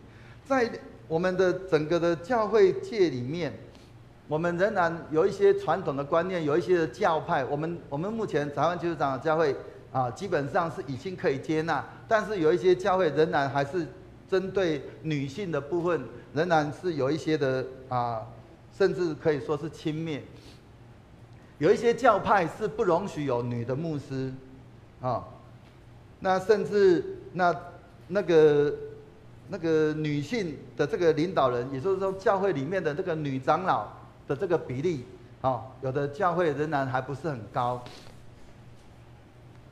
在我们的整个的教会界里面，我们仍然有一些传统的观念，有一些的教派。我们目前台湾基督长老教会基本上是已经可以接纳，但是有一些教会仍然还是针对女性的部分，仍然是有一些的甚至可以说是轻蔑。有一些教派是不容许有女的牧师。那甚至那个女性的这个领导人，也就是说教会里面的这个女长老的这个比例，有的教会仍然还不是很高，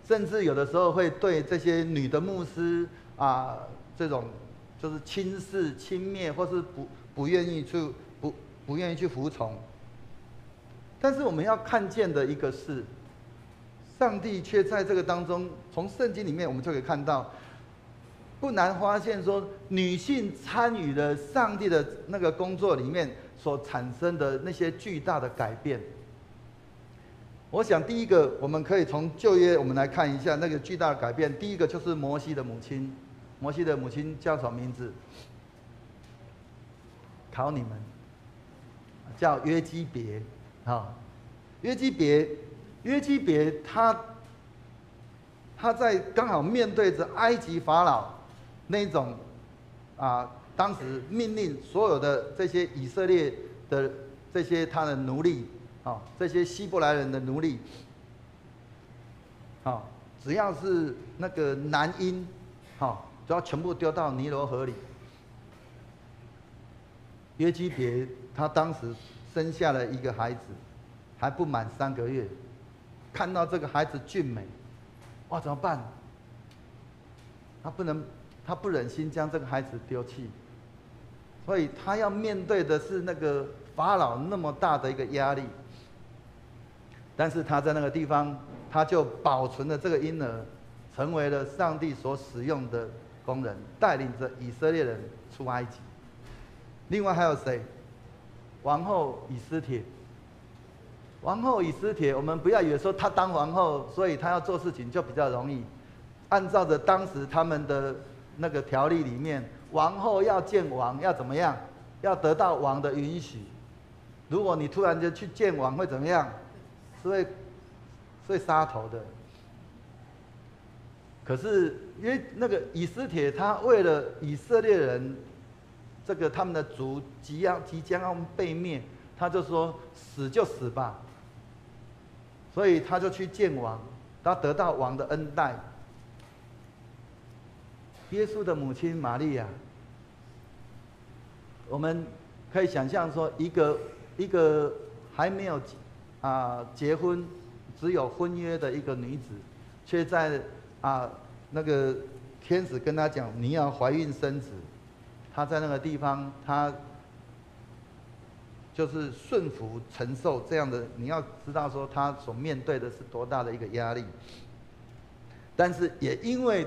甚至有的时候会对这些女的牧师这种就是轻视、轻蔑，或是不愿意去服从。但是我们要看见的一个是，上帝却在这个当中，从圣经里面我们就可以看到，不难发现说，女性参与了上帝的那个工作里面所产生的那些巨大的改变。我想第一个，我们可以从旧约我们来看一下那个巨大的改变。第一个就是摩西的母亲，摩西的母亲叫什么名字？考你们，叫约基别。约基别他在刚好面对着埃及法老那种当时命令所有的这些以色列的这些他的奴隶这些希伯来人的奴隶只要是那个男婴都要全部丢到尼罗河里。约基别他当时生下了一个孩子，还不满3个月，看到这个孩子俊美，哇，怎么办？他不忍心将这个孩子丢弃，所以他要面对的是那个法老那么大的一个压力。但是他在那个地方，他就保存了这个婴儿，成为了上帝所使用的工人，带领着以色列人出埃及。另外还有谁？王后以斯帖。王后以斯帖，我们不要以为说她当皇后，所以她要做事情就比较容易。按照着当时他们的那个条例里面，王后要见王要怎么样？要得到王的允许。如果你突然间去见王，会怎么样？是会杀头的。可是因为那个以斯帖，他为了以色列人，这个他们的族即将要被灭，他就说死就死吧。所以他就去见王，他得到王的恩待。耶稣的母亲玛利亚，我们可以想象说，一个还没有结婚，只有婚约的一个女子，却在那个天使跟她讲你要怀孕生子，她在那个地方，她就是顺服承受这样的，你要知道说她所面对的是多大的一个压力。但是也因为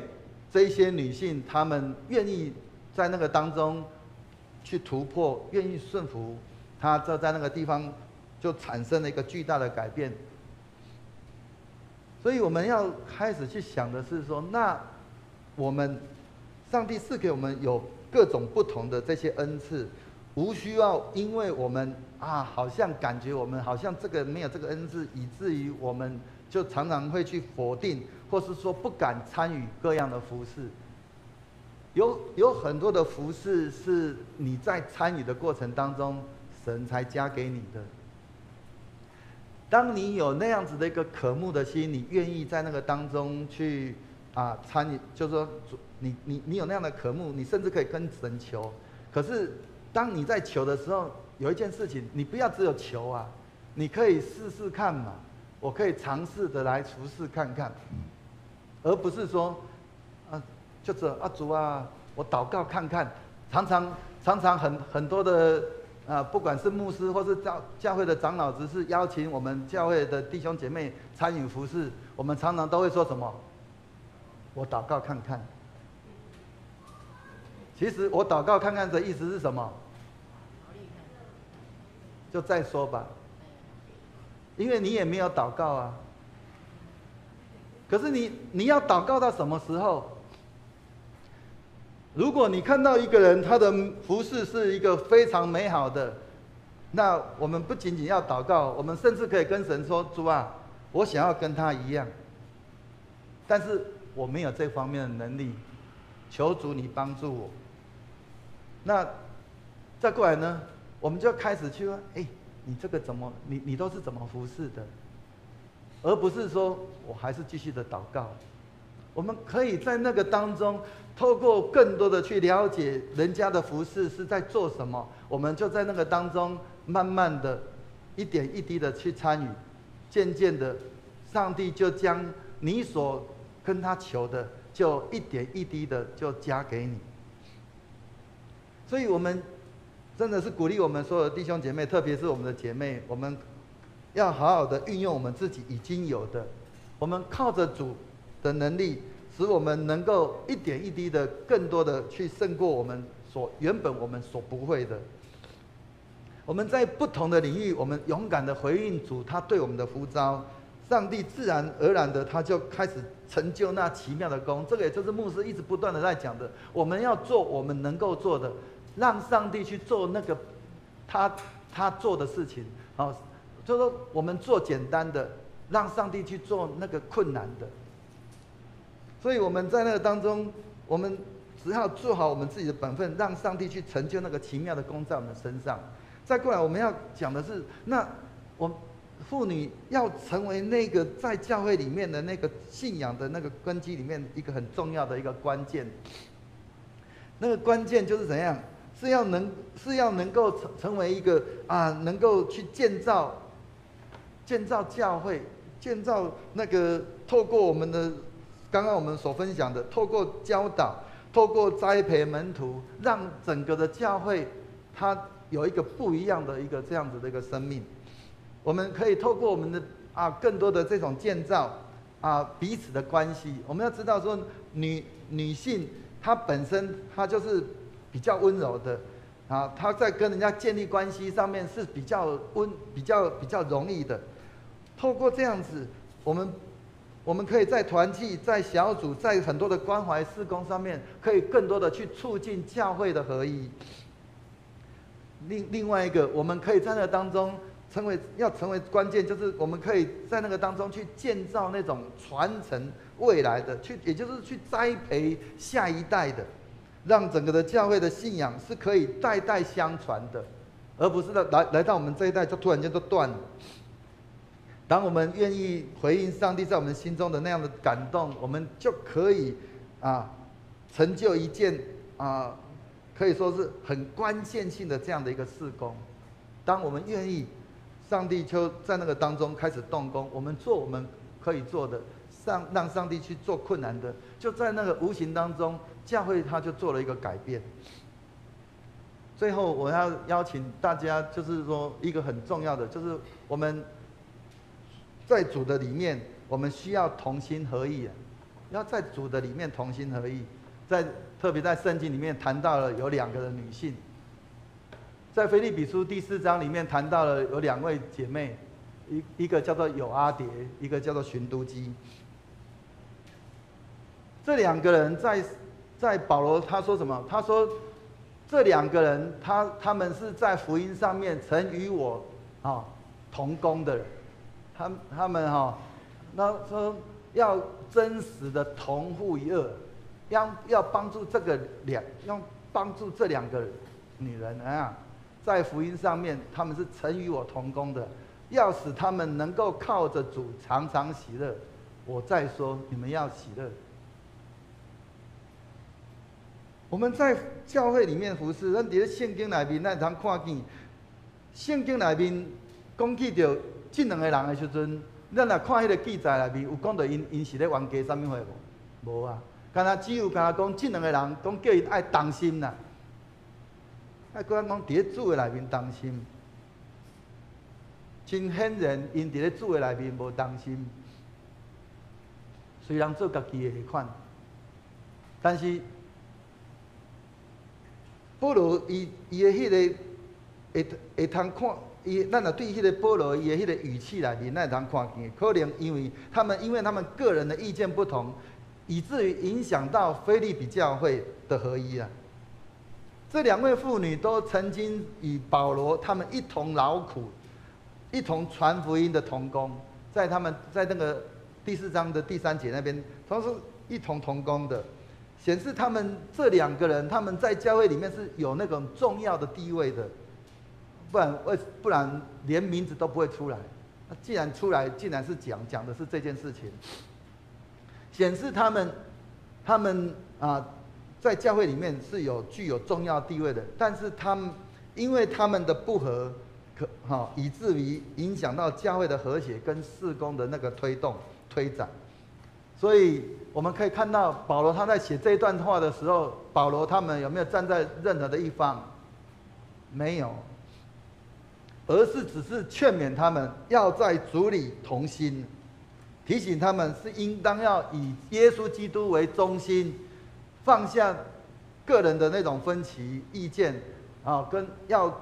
这些女性，她们愿意在那个当中去突破，愿意顺服，她就在那个地方就产生了一个巨大的改变。所以我们要开始去想的是说，那我们上帝赐给我们有各种不同的这些恩赐，无需要因为我们好像感觉我们好像这个没有这个恩赐，以至于我们就常常会去否定，或是说不敢参与各样的服事。有很多的服事是你在参与的过程当中，神才加给你的。当你有那样子的一个渴慕的心，你愿意在那个当中去参与，就是说你有那样的渴慕，你甚至可以跟神求。可是当你在求的时候，有一件事情，你不要只有求你可以试试看嘛，我可以尝试的来服侍看看。而不是说，就是主啊，我祷告看看。常常很多的不管是牧师或是教会的长老执事邀请我们教会的弟兄姐妹参与服事，我们常常都会说什么？我祷告看看。其实我祷告看看的意思是什么？就再说吧，因为你也没有祷告啊。可是你要祷告到什么时候？如果你看到一个人他的服事是一个非常美好的，那我们不仅仅要祷告，我们甚至可以跟神说：主啊，我想要跟他一样，但是我没有这方面的能力，求主你帮助我。那再过来呢，我们就开始去说：你这个怎么，你都是怎么服事的？而不是说我还是继续的祷告。我们可以在那个当中，透过更多的去了解人家的服事是在做什么，我们就在那个当中慢慢的一点一滴的去参与，渐渐的，上帝就将你所跟他求的，就一点一滴的就加给你。所以我们真的是鼓励我们所有的弟兄姐妹，特别是我们的姐妹，我们要好好的运用我们自己已经有的，我们靠着主的能力，使我们能够一点一滴的更多的去胜过我们原本我们所不会的。我们在不同的领域，我们勇敢的回应主他对我们的呼召，上帝自然而然的他就开始成就那奇妙的工。这个也就是牧师一直不断的在讲的，我们要做我们能够做的，让上帝去做那个他做的事情。就是说我们做简单的，让上帝去做那个困难的。所以我们在那个当中，我们只要做好我们自己的本分，让上帝去成就那个奇妙的工在我们身上。再过来，我们要讲的是，那妇女要成为那个在教会里面的那个信仰的那个根基里面一个很重要的一个关键。那个关键就是怎样？是要能够成为一个能够去建造教会，建造那个透过我们的。刚刚我们所分享的，透过教导，透过栽培门徒，让整个的教会它有一个不一样的一个这样子的一个生命。我们可以透过我们的更多的这种建造彼此的关系。我们要知道说女性她本身她就是比较温柔的她在跟人家建立关系上面是比较容易的。透过这样子，我们可以在团契、在小组、在很多的关怀事工上面，可以更多的去促进教会的合一。另外一个，我们可以在那个当中成为关键，就是我们可以在那个当中去建造那种传承未来的，也就是去栽培下一代的，让整个的教会的信仰是可以代代相传的，而不是来到我们这一代就突然间就断了。当我们愿意回应上帝在我们心中的那样的感动，我们就可以成就一件可以说是很关键性的这样的一个事工。当我们愿意，上帝就在那个当中开始动工，我们做我们可以做的，让上帝去做困难的，就在那个无形当中，教会它就做了一个改变。最后我要邀请大家，就是说一个很重要的，就是我们在主的里面，我们需要同心合意要在主的里面同心合意。特别在圣经里面谈到了有2个的女性，在腓立比书第4章里面谈到了有2位姐妹，一个叫做友阿蝶，一个叫做寻都基。这2个人在保罗他说什么？他说这2个人他们是在福音上面曾与我同工的人。他们那说要真实的同父一轭，要帮助要帮助这2个女人在福音上面他们是曾与我同工的，要使他们能够靠着主常常喜乐。我再说，你们要喜乐。我们在教会里面服侍，咱伫圣经内面咱通看见，圣经内面讲起到这2个人的时阵，咱若看迄个记载内面有讲到因是咧冤家什么货无？无啊，敢若只有讲这两个人讲叫伊爱当心啦，啊，搁讲伫咧主的内面当心，真显然因伫咧主的内面无当心，虽然做家己的款，但是保罗伊的迄个会通看。咱若对迄个保罗伊的迄个语气内面，咱会通看见，可能因为他们个人的意见不同，以至于影响到腓立比教会的合一啊。这两位妇女都曾经与保罗他们一同劳苦，一同传福音的同工，在那个第4章的第3节那边，都是一同同工的，显示他们这两个人他们在教会里面是有那种重要的地位的。不然连名字都不会出来。那既然出来，竟然是讲的是这件事情，显示他们在教会里面是具有重要地位的。但是因为他们的不和，以至于影响到教会的和谐跟事工的那个推展。所以我们可以看到保罗他在写这一段话的时候，保罗他们有没有站在任何的一方？没有。而是只是劝勉他们要在主里同心，提醒他们是应当要以耶稣基督为中心，放下个人的那种分歧意见跟要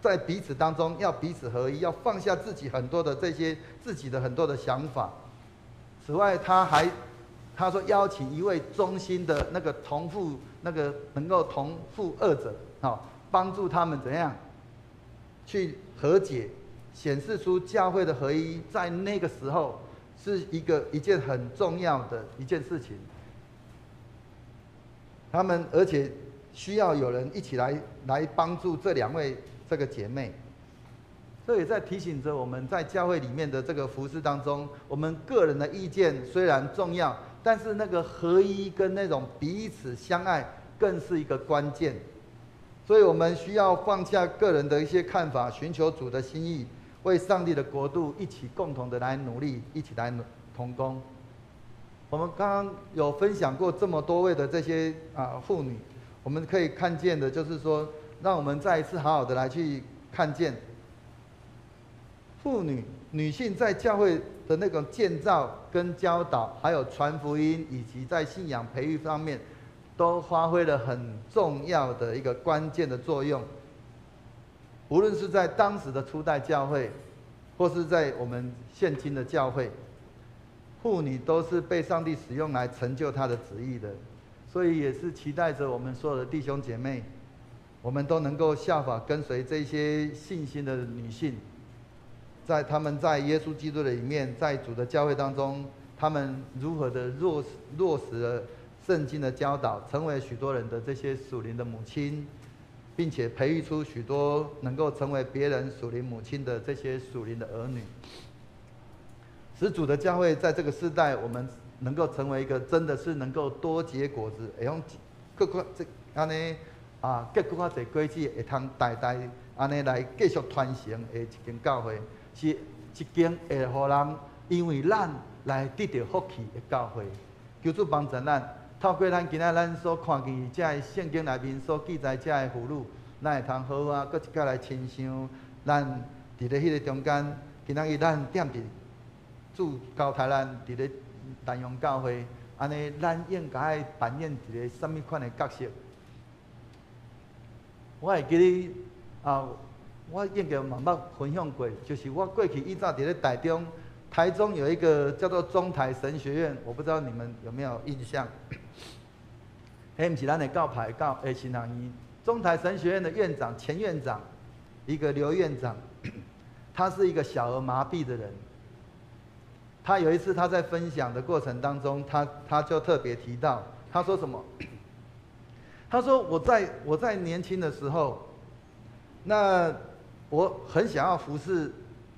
在彼此当中要彼此合一，要放下自己很多的这些自己的很多的想法。此外，他说邀请一位忠心的那个能够同负二者，帮助他们怎样去和解，显示出教会的合一，在那个时候是一件很重要的一件事情。而且需要有人一起来帮助这两位这个姐妹。这也在提醒着我们在教会里面的这个服事当中，我们个人的意见虽然重要，但是那个合一跟那种彼此相爱更是一个关键。所以我们需要放下个人的一些看法，寻求主的心意，为上帝的国度一起共同的来努力，一起来同工。我们刚刚有分享过这么多位的这些妇女，我们可以看见的就是说，让我们再一次好好的来去看见女性在教会的那种建造跟教导，还有传福音，以及在信仰培育方面，都发挥了很重要的一个关键的作用。无论是在当时的初代教会，或是在我们现今的教会，妇女都是被上帝使用来成就他的旨意的。所以也是期待着我们所有的弟兄姐妹，我们都能够效法跟随这些信心的女性，他们在耶稣基督的里面，在主的教会当中，他们如何的落实了圣经的教导，成为许多人的这些属灵的母亲，并且培育出许多能够成为别人属灵母亲的这些属灵的儿女，使主的教会在这个世代，我们能够成为一个真的是能够多结果子，会用结果较侪果子，会通代代安尼来继续传承的一间教会，是一间会互人因为咱来得到福气的教会。求主帮助咱。透过咱今仔咱所看见这个圣经内面所记载这个妇女，咱会通好搁一摆来亲像咱伫咧迄个中间，今仔日咱踮伫主交代咱伫咧南洋教会，安尼咱应该扮演一个什么款的角色？我会记得我应该慢慢分享过，就是我过去以早伫咧台中有一个叫做中台神学院，我不知道你们有没有印象？迄不是咱的教派的新人院，中台神学院的院长前院长，一个刘院长，他是一个小儿麻痹的人。他有一次他在分享的过程当中，他就特别提到，他说什么？他说我在年轻的时候，那我很想要服侍，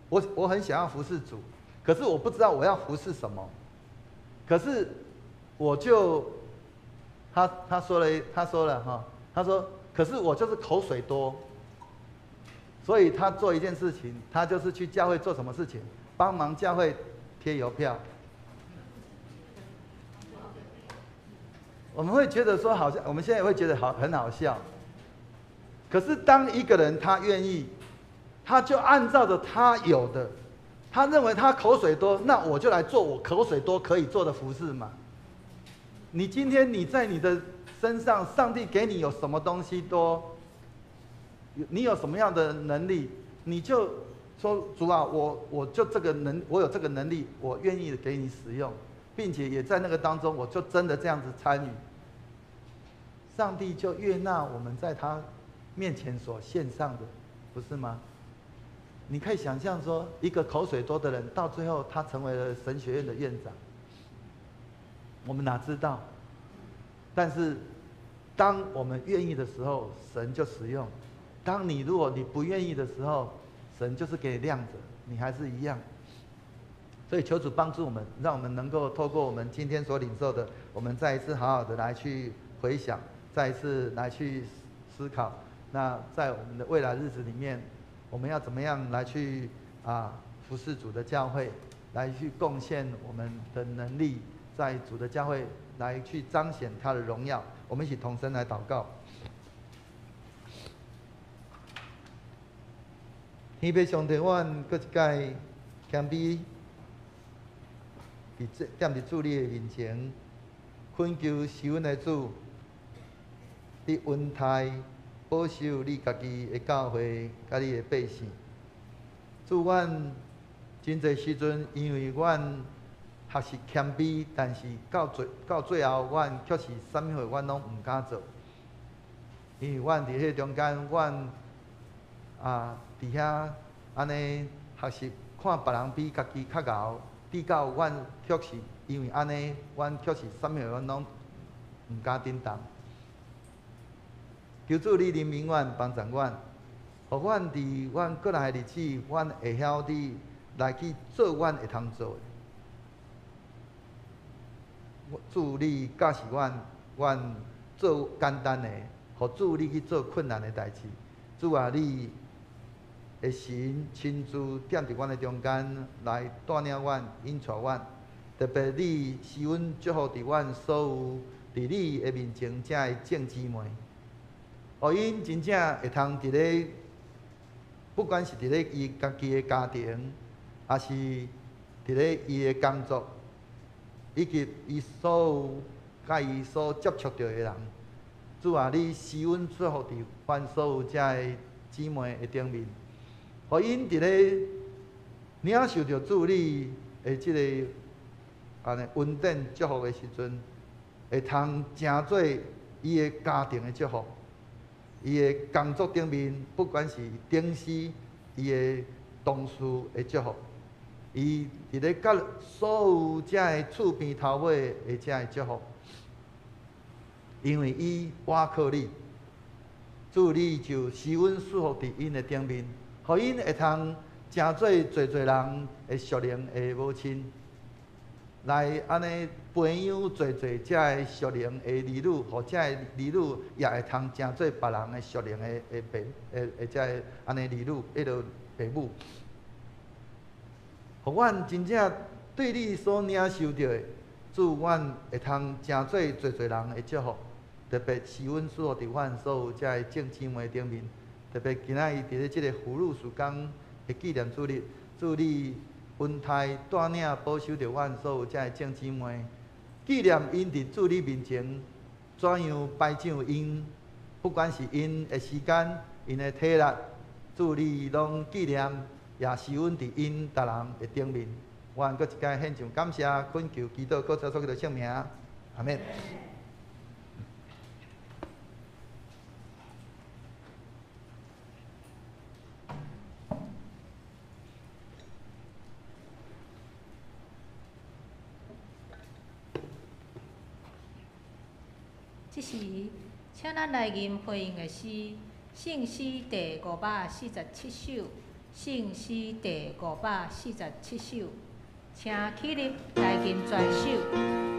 我很想要服侍主。可是我不知道我要服侍什么，可是我就他说了哈，他说可是我就是口水多，所以他做一件事情，他就是去教会做什么事情，帮忙教会贴邮票。我们会觉得说，好像我们现在会觉得很好笑。可是当一个人他愿意，他就按照着他有的，他认为他口水多，那我就来做我口水多可以做的服事嘛。你今天你在你的身上，上帝给你有什么东西多，你有什么样的能力，你就说主啊，我就我有这个能力，我愿意给你使用，并且也在那个当中，我就真的这样子参与。上帝就悦纳我们在他面前所献上的，不是吗？你可以想象说，一个口水多的人，到最后他成为了神学院的院长，我们哪知道？但是，当我们愿意的时候，神就使用；如果你不愿意的时候，神就是给你亮着，你还是一样。所以求主帮助我们，让我们能够透过我们今天所领受的，我们再一次好好的来去回想，再一次来去思考。那在我们的未来日子里面，我们要怎么样来去服侍主的教会，来去贡献我们的能力，在主的教会来去彰显他的荣耀。我们一起同声来祷告。天父上帝，阮搁一届谦卑，踮伫主你的面前，恳求施恩的主，你恩待保守你家己的教会，甲你的百姓。主，阮真侪时阵，因为阮学习谦卑，但是到最后，阮却是啥物货阮拢毋敢做，因为阮伫迄中间，阮伫遐安尼学习，看别人比家己较敖，比较阮却是因为安尼，阮却是啥物货阮拢毋敢顶当。求主你怜悯阮，帮助阮，互阮伫阮过来的日子，阮会晓你来去做阮会通做的。主你教示阮做简单的，互主你去做困难的代志。主啊，你的神亲自踮伫阮的中间来带领阮、引带阮，特别你施恩祝福伫阮所有伫你的面前遮的众姊妹，互因真正会通伫咧，不管是伫咧伊家己的家庭，还是伫咧伊的工作，以及伊所有甲伊所接触到的人，主啊，你施恩祝福伫阮所有遮的姊妹的顶面，互因伫咧领受着主你的即个恩典祝福的时阵，会通成做伊的家庭的祝福。伊的工作顶面，不管是顶司，伊的同事的祝福，伊伫咧甲所有遮的厝边头尾的遮的祝福，因为伊倚靠你，主你就施恩赐福伫因的顶面，互因会通成做侪人的属灵的母亲，来安尼培养侪遮的属灵的儿女，互遮的儿女也会通成做别人的属灵的遮的安尼儿女，迄落父母，互阮真正对你所领受到的，主阮会通成做侪人的祝福，特别是阮赐福伫阮所有遮的众姊妹顶面，特别今仔日伫咧即个妇女事工的纪念主日，主你恩待带领保守着阮所有遮的众姊妹。纪念因伫主你面前怎样摆上因，不管是因的时间、因的体力，主你拢纪念，也施恩伫因逐人的顶面。阮搁一届献上感谢、恳求、祈祷，搁操作佢圣名，阿免。即时，请咱来吟回应的诗，圣诗第547首，圣诗第547首，请起立来吟全首。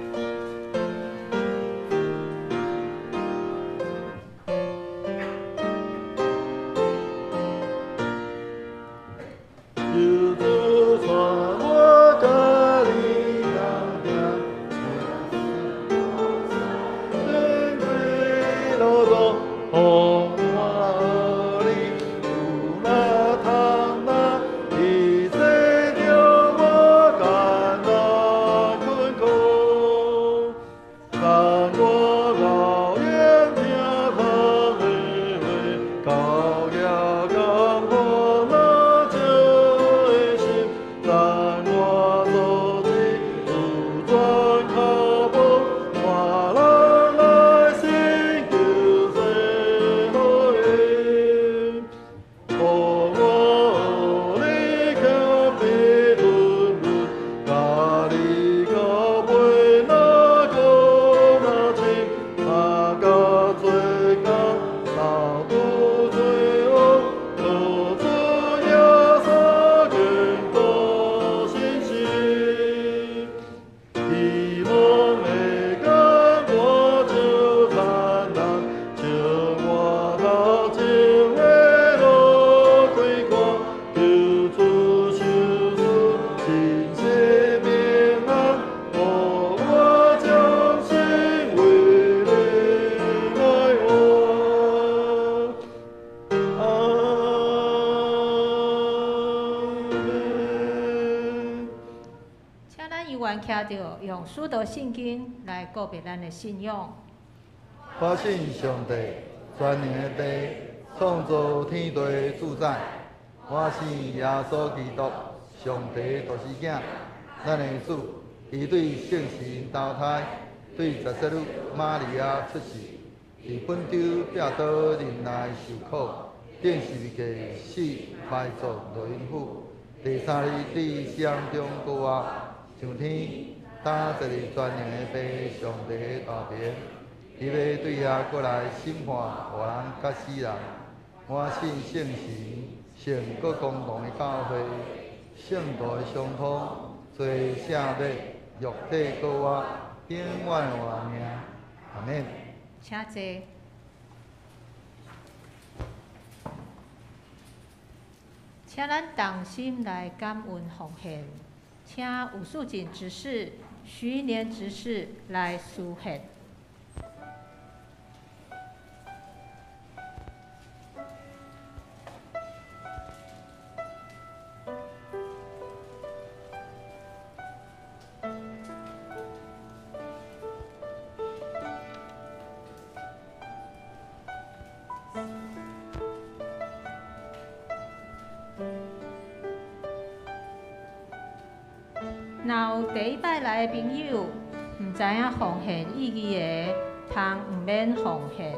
依然徛着用使徒圣经来告别咱的信仰。我信上帝，全能的父，创造天地的主宰。我信耶稣基督，上帝独生囝，咱的主，伊对圣神投胎，对十色女玛利亚出世，伫本州壁倒人来受苦，顶十字架死，埋葬落阴府。第三日伫死人中复活，上天，打坐伫全能的父上帝的大边。伊要对遐过来审判活人甲死人。我信圣神，圣各公堂的教会，圣道的相通，做圣礼，肉体告我，永远的活命。阿免。请坐。请咱同心来感恩奉献，请吴素锦执事、徐年执事来书献。若有第一摆来的朋友，毋知影奉献意义的，通毋免奉献。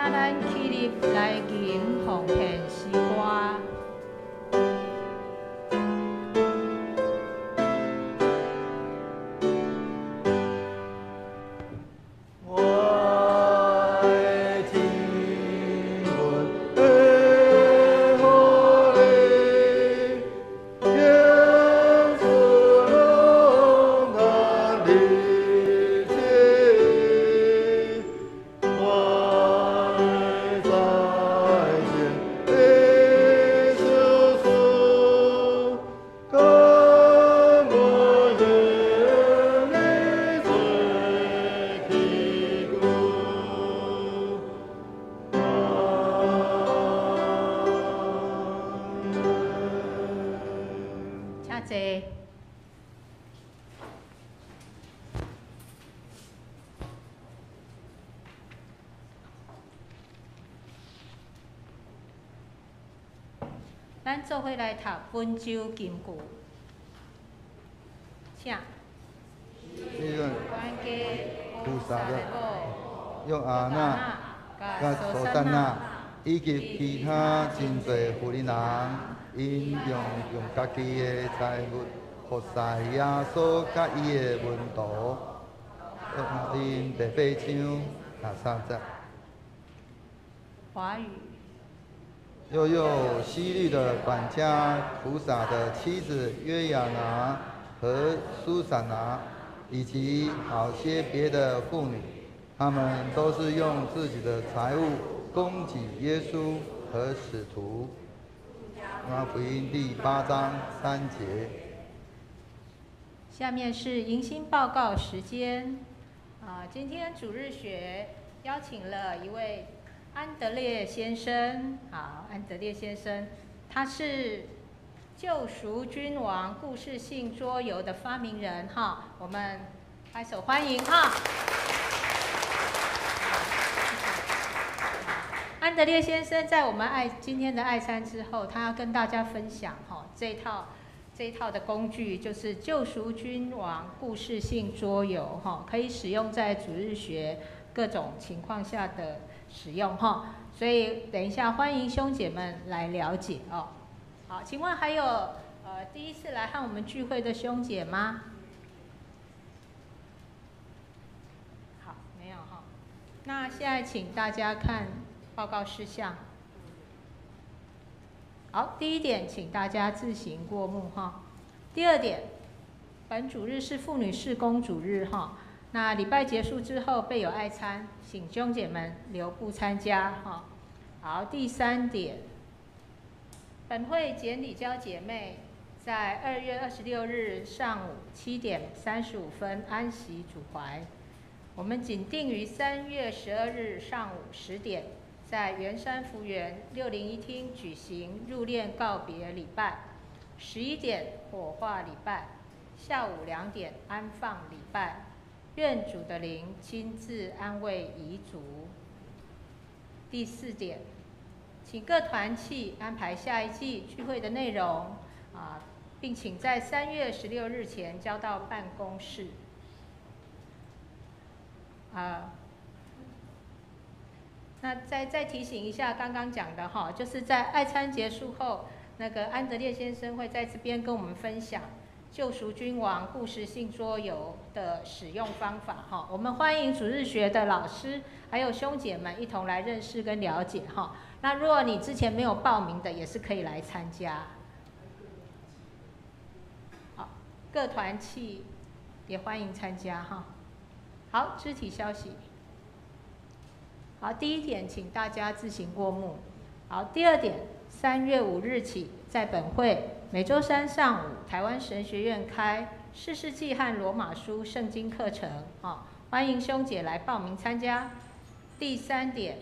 咱起立来吟奉献诗歌。咱做伙来读本周金句，请。关家菩萨的母，约阿那、甲苏珊娜，以及其他真侪富人，因用家己的财物服侍耶稣甲伊的门徒，因白八章30节。华语。又有西律的管家菩萨的妻子约雅拿和苏珊拿，以及好些别的妇女，她们都是用自己的财物供给耶稣和使徒。马可福音第8章3节。下面是迎新报告时间。今天主日学邀请了一位安德烈先生。好，安德烈先生，他是救赎君王故事性桌游的发明人。哈，我们拍手欢迎哈。安德烈先生在我们今天的爱餐之后，他要跟大家分享哈这一套的工具，就是救赎君王故事性桌游哈，可以使用在主日学各种情况下的使用哈。所以等一下欢迎兄姐们来了解哦。好，请问还有第一次来和我们聚会的兄姐吗？好，没有哈。那现在请大家看报告事项。好，第一点，请大家自行过目哈。第二点，本主日是妇女事工主日哈。那礼拜结束之后备有爱餐，请兄姐们留步参加哈。好，第三点，本会简礼教姐妹在2月26日上午7点35分安息主怀。我们仅定于3月12日上午10点。在圆山福园601厅举行入殓告别礼拜，11点火化礼拜，下午2点安放礼拜。愿主的灵亲自安慰遗族。第4点，请各团契安排下一季聚会的内容并请在3月16日前交到办公室。那再提醒一下刚刚讲的哈，就是在爱餐结束后，那个安德烈先生会在这边跟我们分享救赎君王故事性桌游的使用方法哈。我们欢迎主日学的老师还有兄姐们一同来认识跟了解哈。那如果你之前没有报名的，也是可以来参加。好，各团契也欢迎参加哈。好，肢体消息。好，第一点，请大家自行过目。好，第二点，3月5日起，在本会每周3上午，台湾神学院开士世记和罗马书圣经课程，欢迎兄姐来报名参加。第3点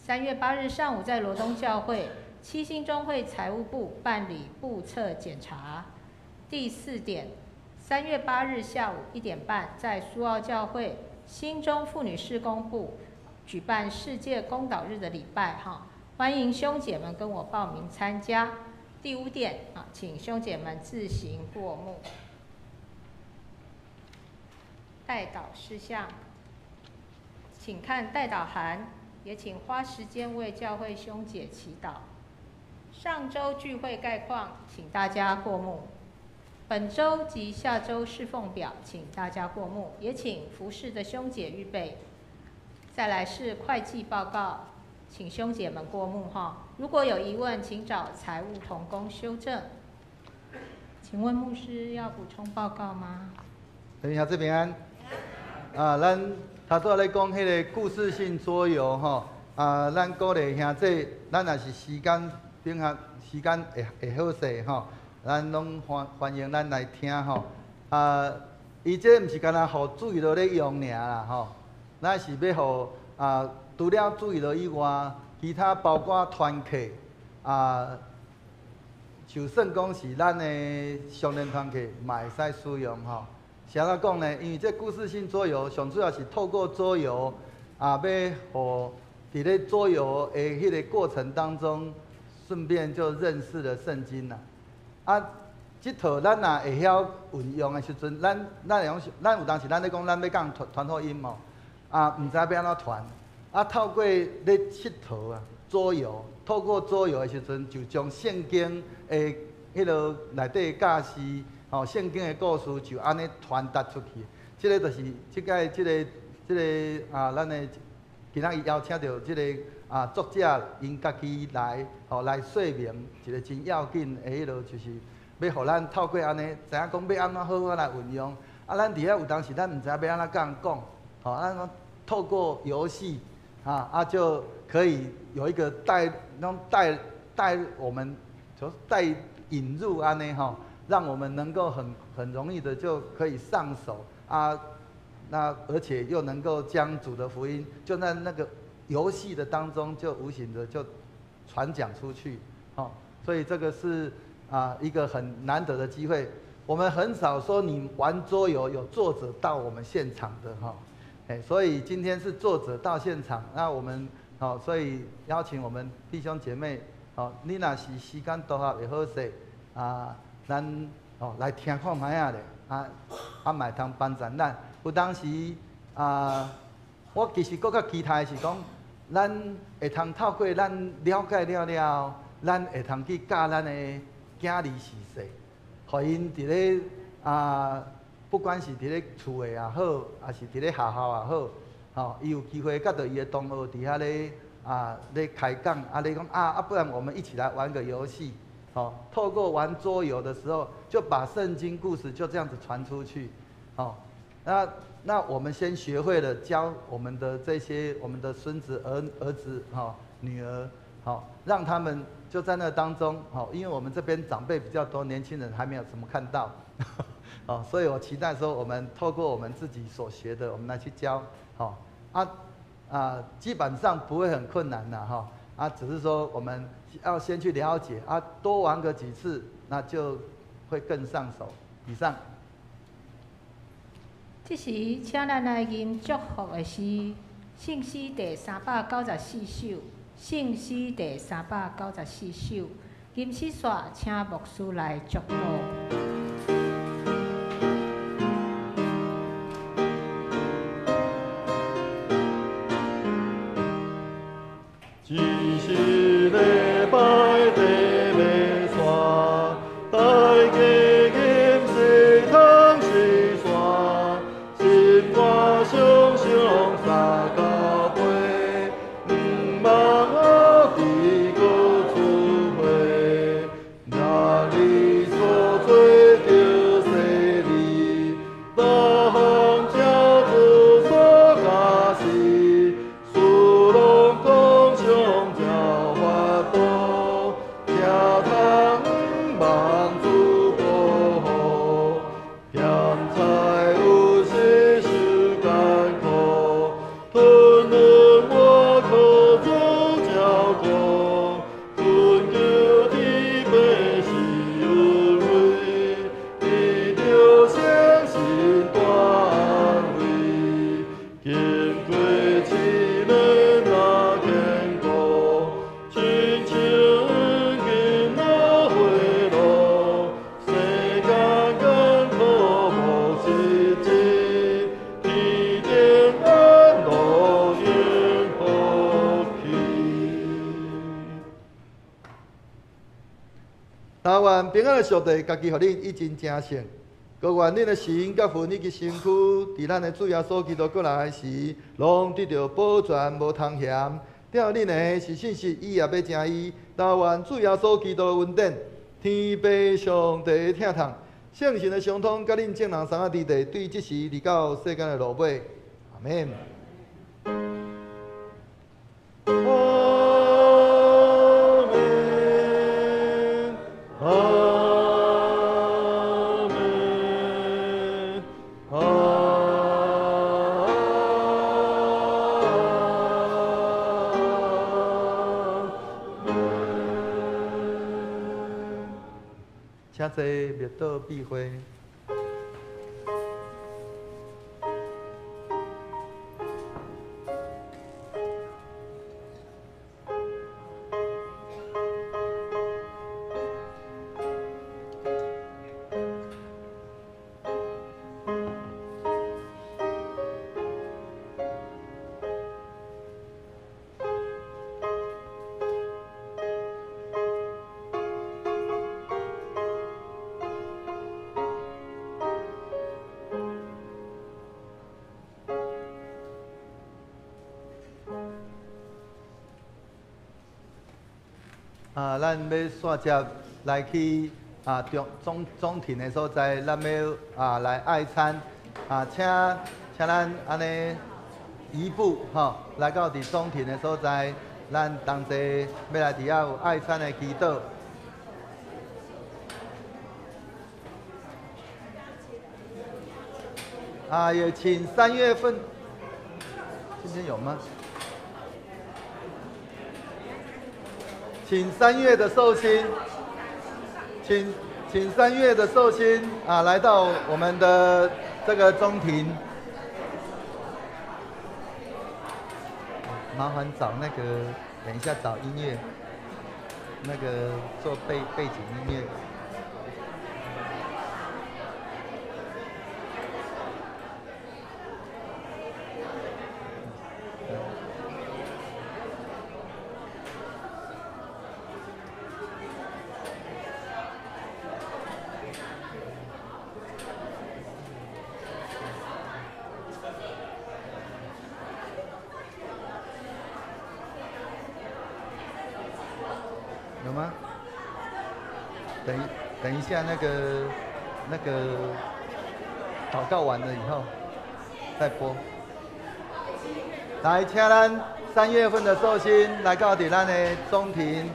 ，3月8日上午在罗东教会七星中会财务部办理簿册检查。第4点，3月8日下午1点半，在苏澳教会新中妇女事工部举办世界公祷日的礼拜欢迎兄姐们跟我报名参加。第5点请兄姐们自行过目。代祷事项，请看代祷函，也请花时间为教会兄姐祈祷。上周聚会概况，请大家过目。本周及下周侍奉表，请大家过目，也请服侍的兄姐预备。再来是会计报告，请兄姐们过目如果有疑问，请找财务同工修正。请问牧师要补充报告吗？等一下，这平安。咱头拄咧讲迄个故事性桌游咱鼓励兄弟，咱也是时间顶下时间会好势咱拢欢迎咱来听伊这毋是干那互注意力咧用尔啦咱是要互除了注意力以外，其他包括团契就算讲是咱的相连团契，嘛会使使用啥个讲呢？因为这故事性桌游，上主要是透过桌游要互伫咧桌游的迄个过程当中，顺便就认识了圣经啦。这套咱若会晓运用的时阵，咱有当时咱咧讲咱要讲传福音毋知要安怎传透过咧佚佗桌游，透过桌游的时阵，就将圣经的迄落内底教示圣经的故事就安尼传达出去。这个就是这个咱的今仔日邀请到这个作者因家己来来说明一个真要紧的迄落，就是要互咱透过安尼知影讲要安怎好好来运用。咱伫遐有当时咱毋知要安怎甲人讲，咱透过游戏就可以有一个带我们就带引入安尼让我们能够很容易的就可以上手那而且又能够将主的福音就在那个游戏的当中就无形的就传讲出去所以这个是一个很难得的机会。我们很少说你玩桌游有作者到我们现场的所以今天是作者到现场，那我们所以邀请我们弟兄姐妹你若是时间拄合会好势咱来听看卖咧嘛会通帮助咱。有当时我其实搁较期待的是讲，咱会通透过咱了解了，咱会通去教咱的囝儿时势，互因伫咧不管是伫咧厝诶也好，还是伫咧学校也好，吼，伊有机会甲着伊的同学伫遐咧咧开讲，咧讲不然我们一起来玩个游戏，吼，透过玩桌游的时候，就把圣经故事就这样子传出去，吼，那我们先学会了教我们的这些我们的孙子儿子女儿，让他们就在那当中，因为我们这边长辈比较多，年轻人还没有怎么看到。所以我期待说，我们透过我们自己所学的，我们来去教，基本上不会很困难的只是说我们要先去了解多玩个几次，那就会更上手。以上。这时，请咱来吟祝福的诗，圣诗第394首，圣诗第394首，吟诗煞，请牧师来祝福。愿平安的上帝，家己互恁一真正圣。各愿恁的心甲魂以及身躯，伫咱的主耶稣基督过来时，拢得到保全无通嫌。了恁的是信息，伊也要正义。但愿主耶稣基督的恩典，天父上帝疼痛，圣神的相通，甲恁众人三个伫地，对即时离到世间的路尾。阿免。请坐，灭道避讳。咱要线接来去中庭的所在，咱要来爱餐请咱安尼移步来到伫中庭的所在，咱同齐要来伫遐有爱餐的祈祷。也请3月份，今天有吗？请3月的寿星，请3月的寿星来到我们的这个中庭。麻烦找那个，等一下找音乐，那个做背景音乐。有吗？等一下，那个祷告完了以后再播。来，请咱3月份的寿星来到咱的中庭。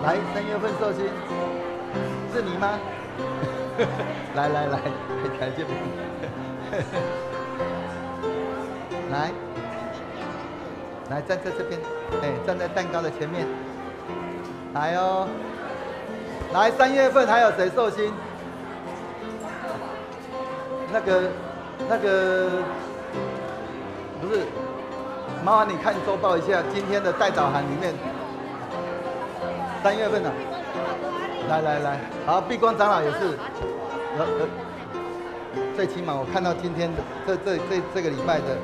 来，3月份寿星是你吗？来，台这边。来，站在这边，站在蛋糕的前面。来哦，来，3月份还有谁寿星？那个不是，麻烦你看周报一下今天的代祷函里面。3月份的，来，好，碧光长老也是，最起码我看到今天的这个礼拜的，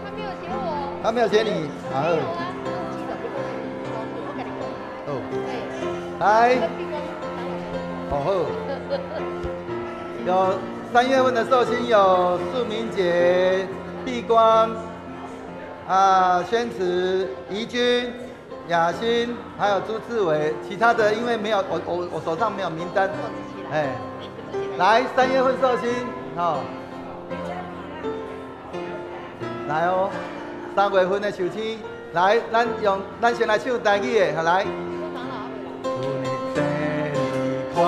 他没有写你，来，有3月份的寿星有素明姐、碧光、宣慈、怡君。雅欣，还有朱志伟，其他的因为没有我手上没有名单，来3月份寿星，来哦，3月份的寿星，来，咱先来唱台语的，来。祝你生日快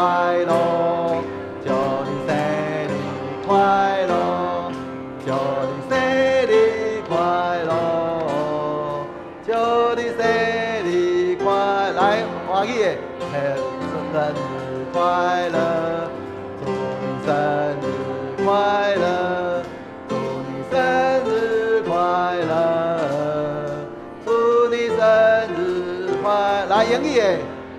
乐，祝你生日快乐，祝你生日快乐，祝你生日。来，华语的，生日快乐，祝你生日快乐，祝你生日快乐，祝你生日快。来，英语的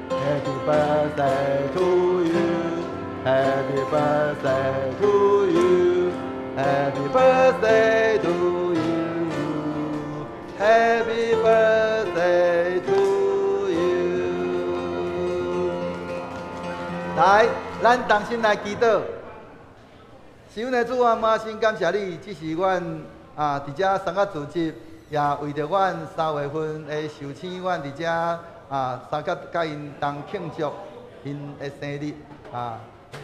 ，Happy birthday to you，Happy birthday to you，Happy birthday to you，Happy birthday to you。来，咱同心来祈祷。是阮的主啊，满心感谢你，这是阮伫遮三甲组织，也为着阮3月份的寿星，阮伫遮三甲甲因同庆祝因的生日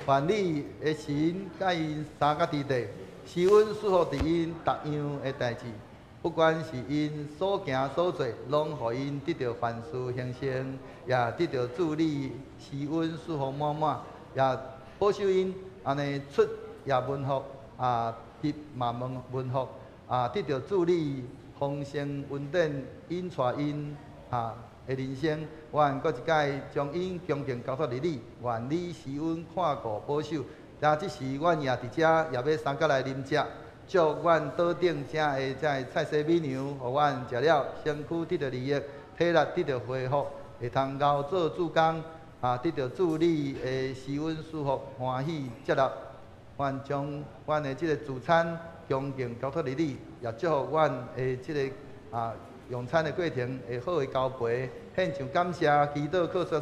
愿你的神甲因三甲伫地，是阮祝福伫因逐样的代志。不管是因所行所做，拢互因得到凡事兴盛，也得到助力，是阮祝福满满，也保守因安尼出也文福入嘛文福得到助力，丰盛稳定，因带因的人生。愿搁一届将因恭敬交托伫你，愿你是阮看顾保守。也即时阮也伫遮，也要三甲来啉食。祝阮桌顶这的菜色美娘，互阮食了，身躯得到利益，体力得到恢复，会通熬做主工，得到助力，会使阮舒服欢喜接纳。愿将阮的这个主餐恭敬交托伫你，也祝福阮的这个用餐的过程会好的交陪，献上感谢，祈祷靠说。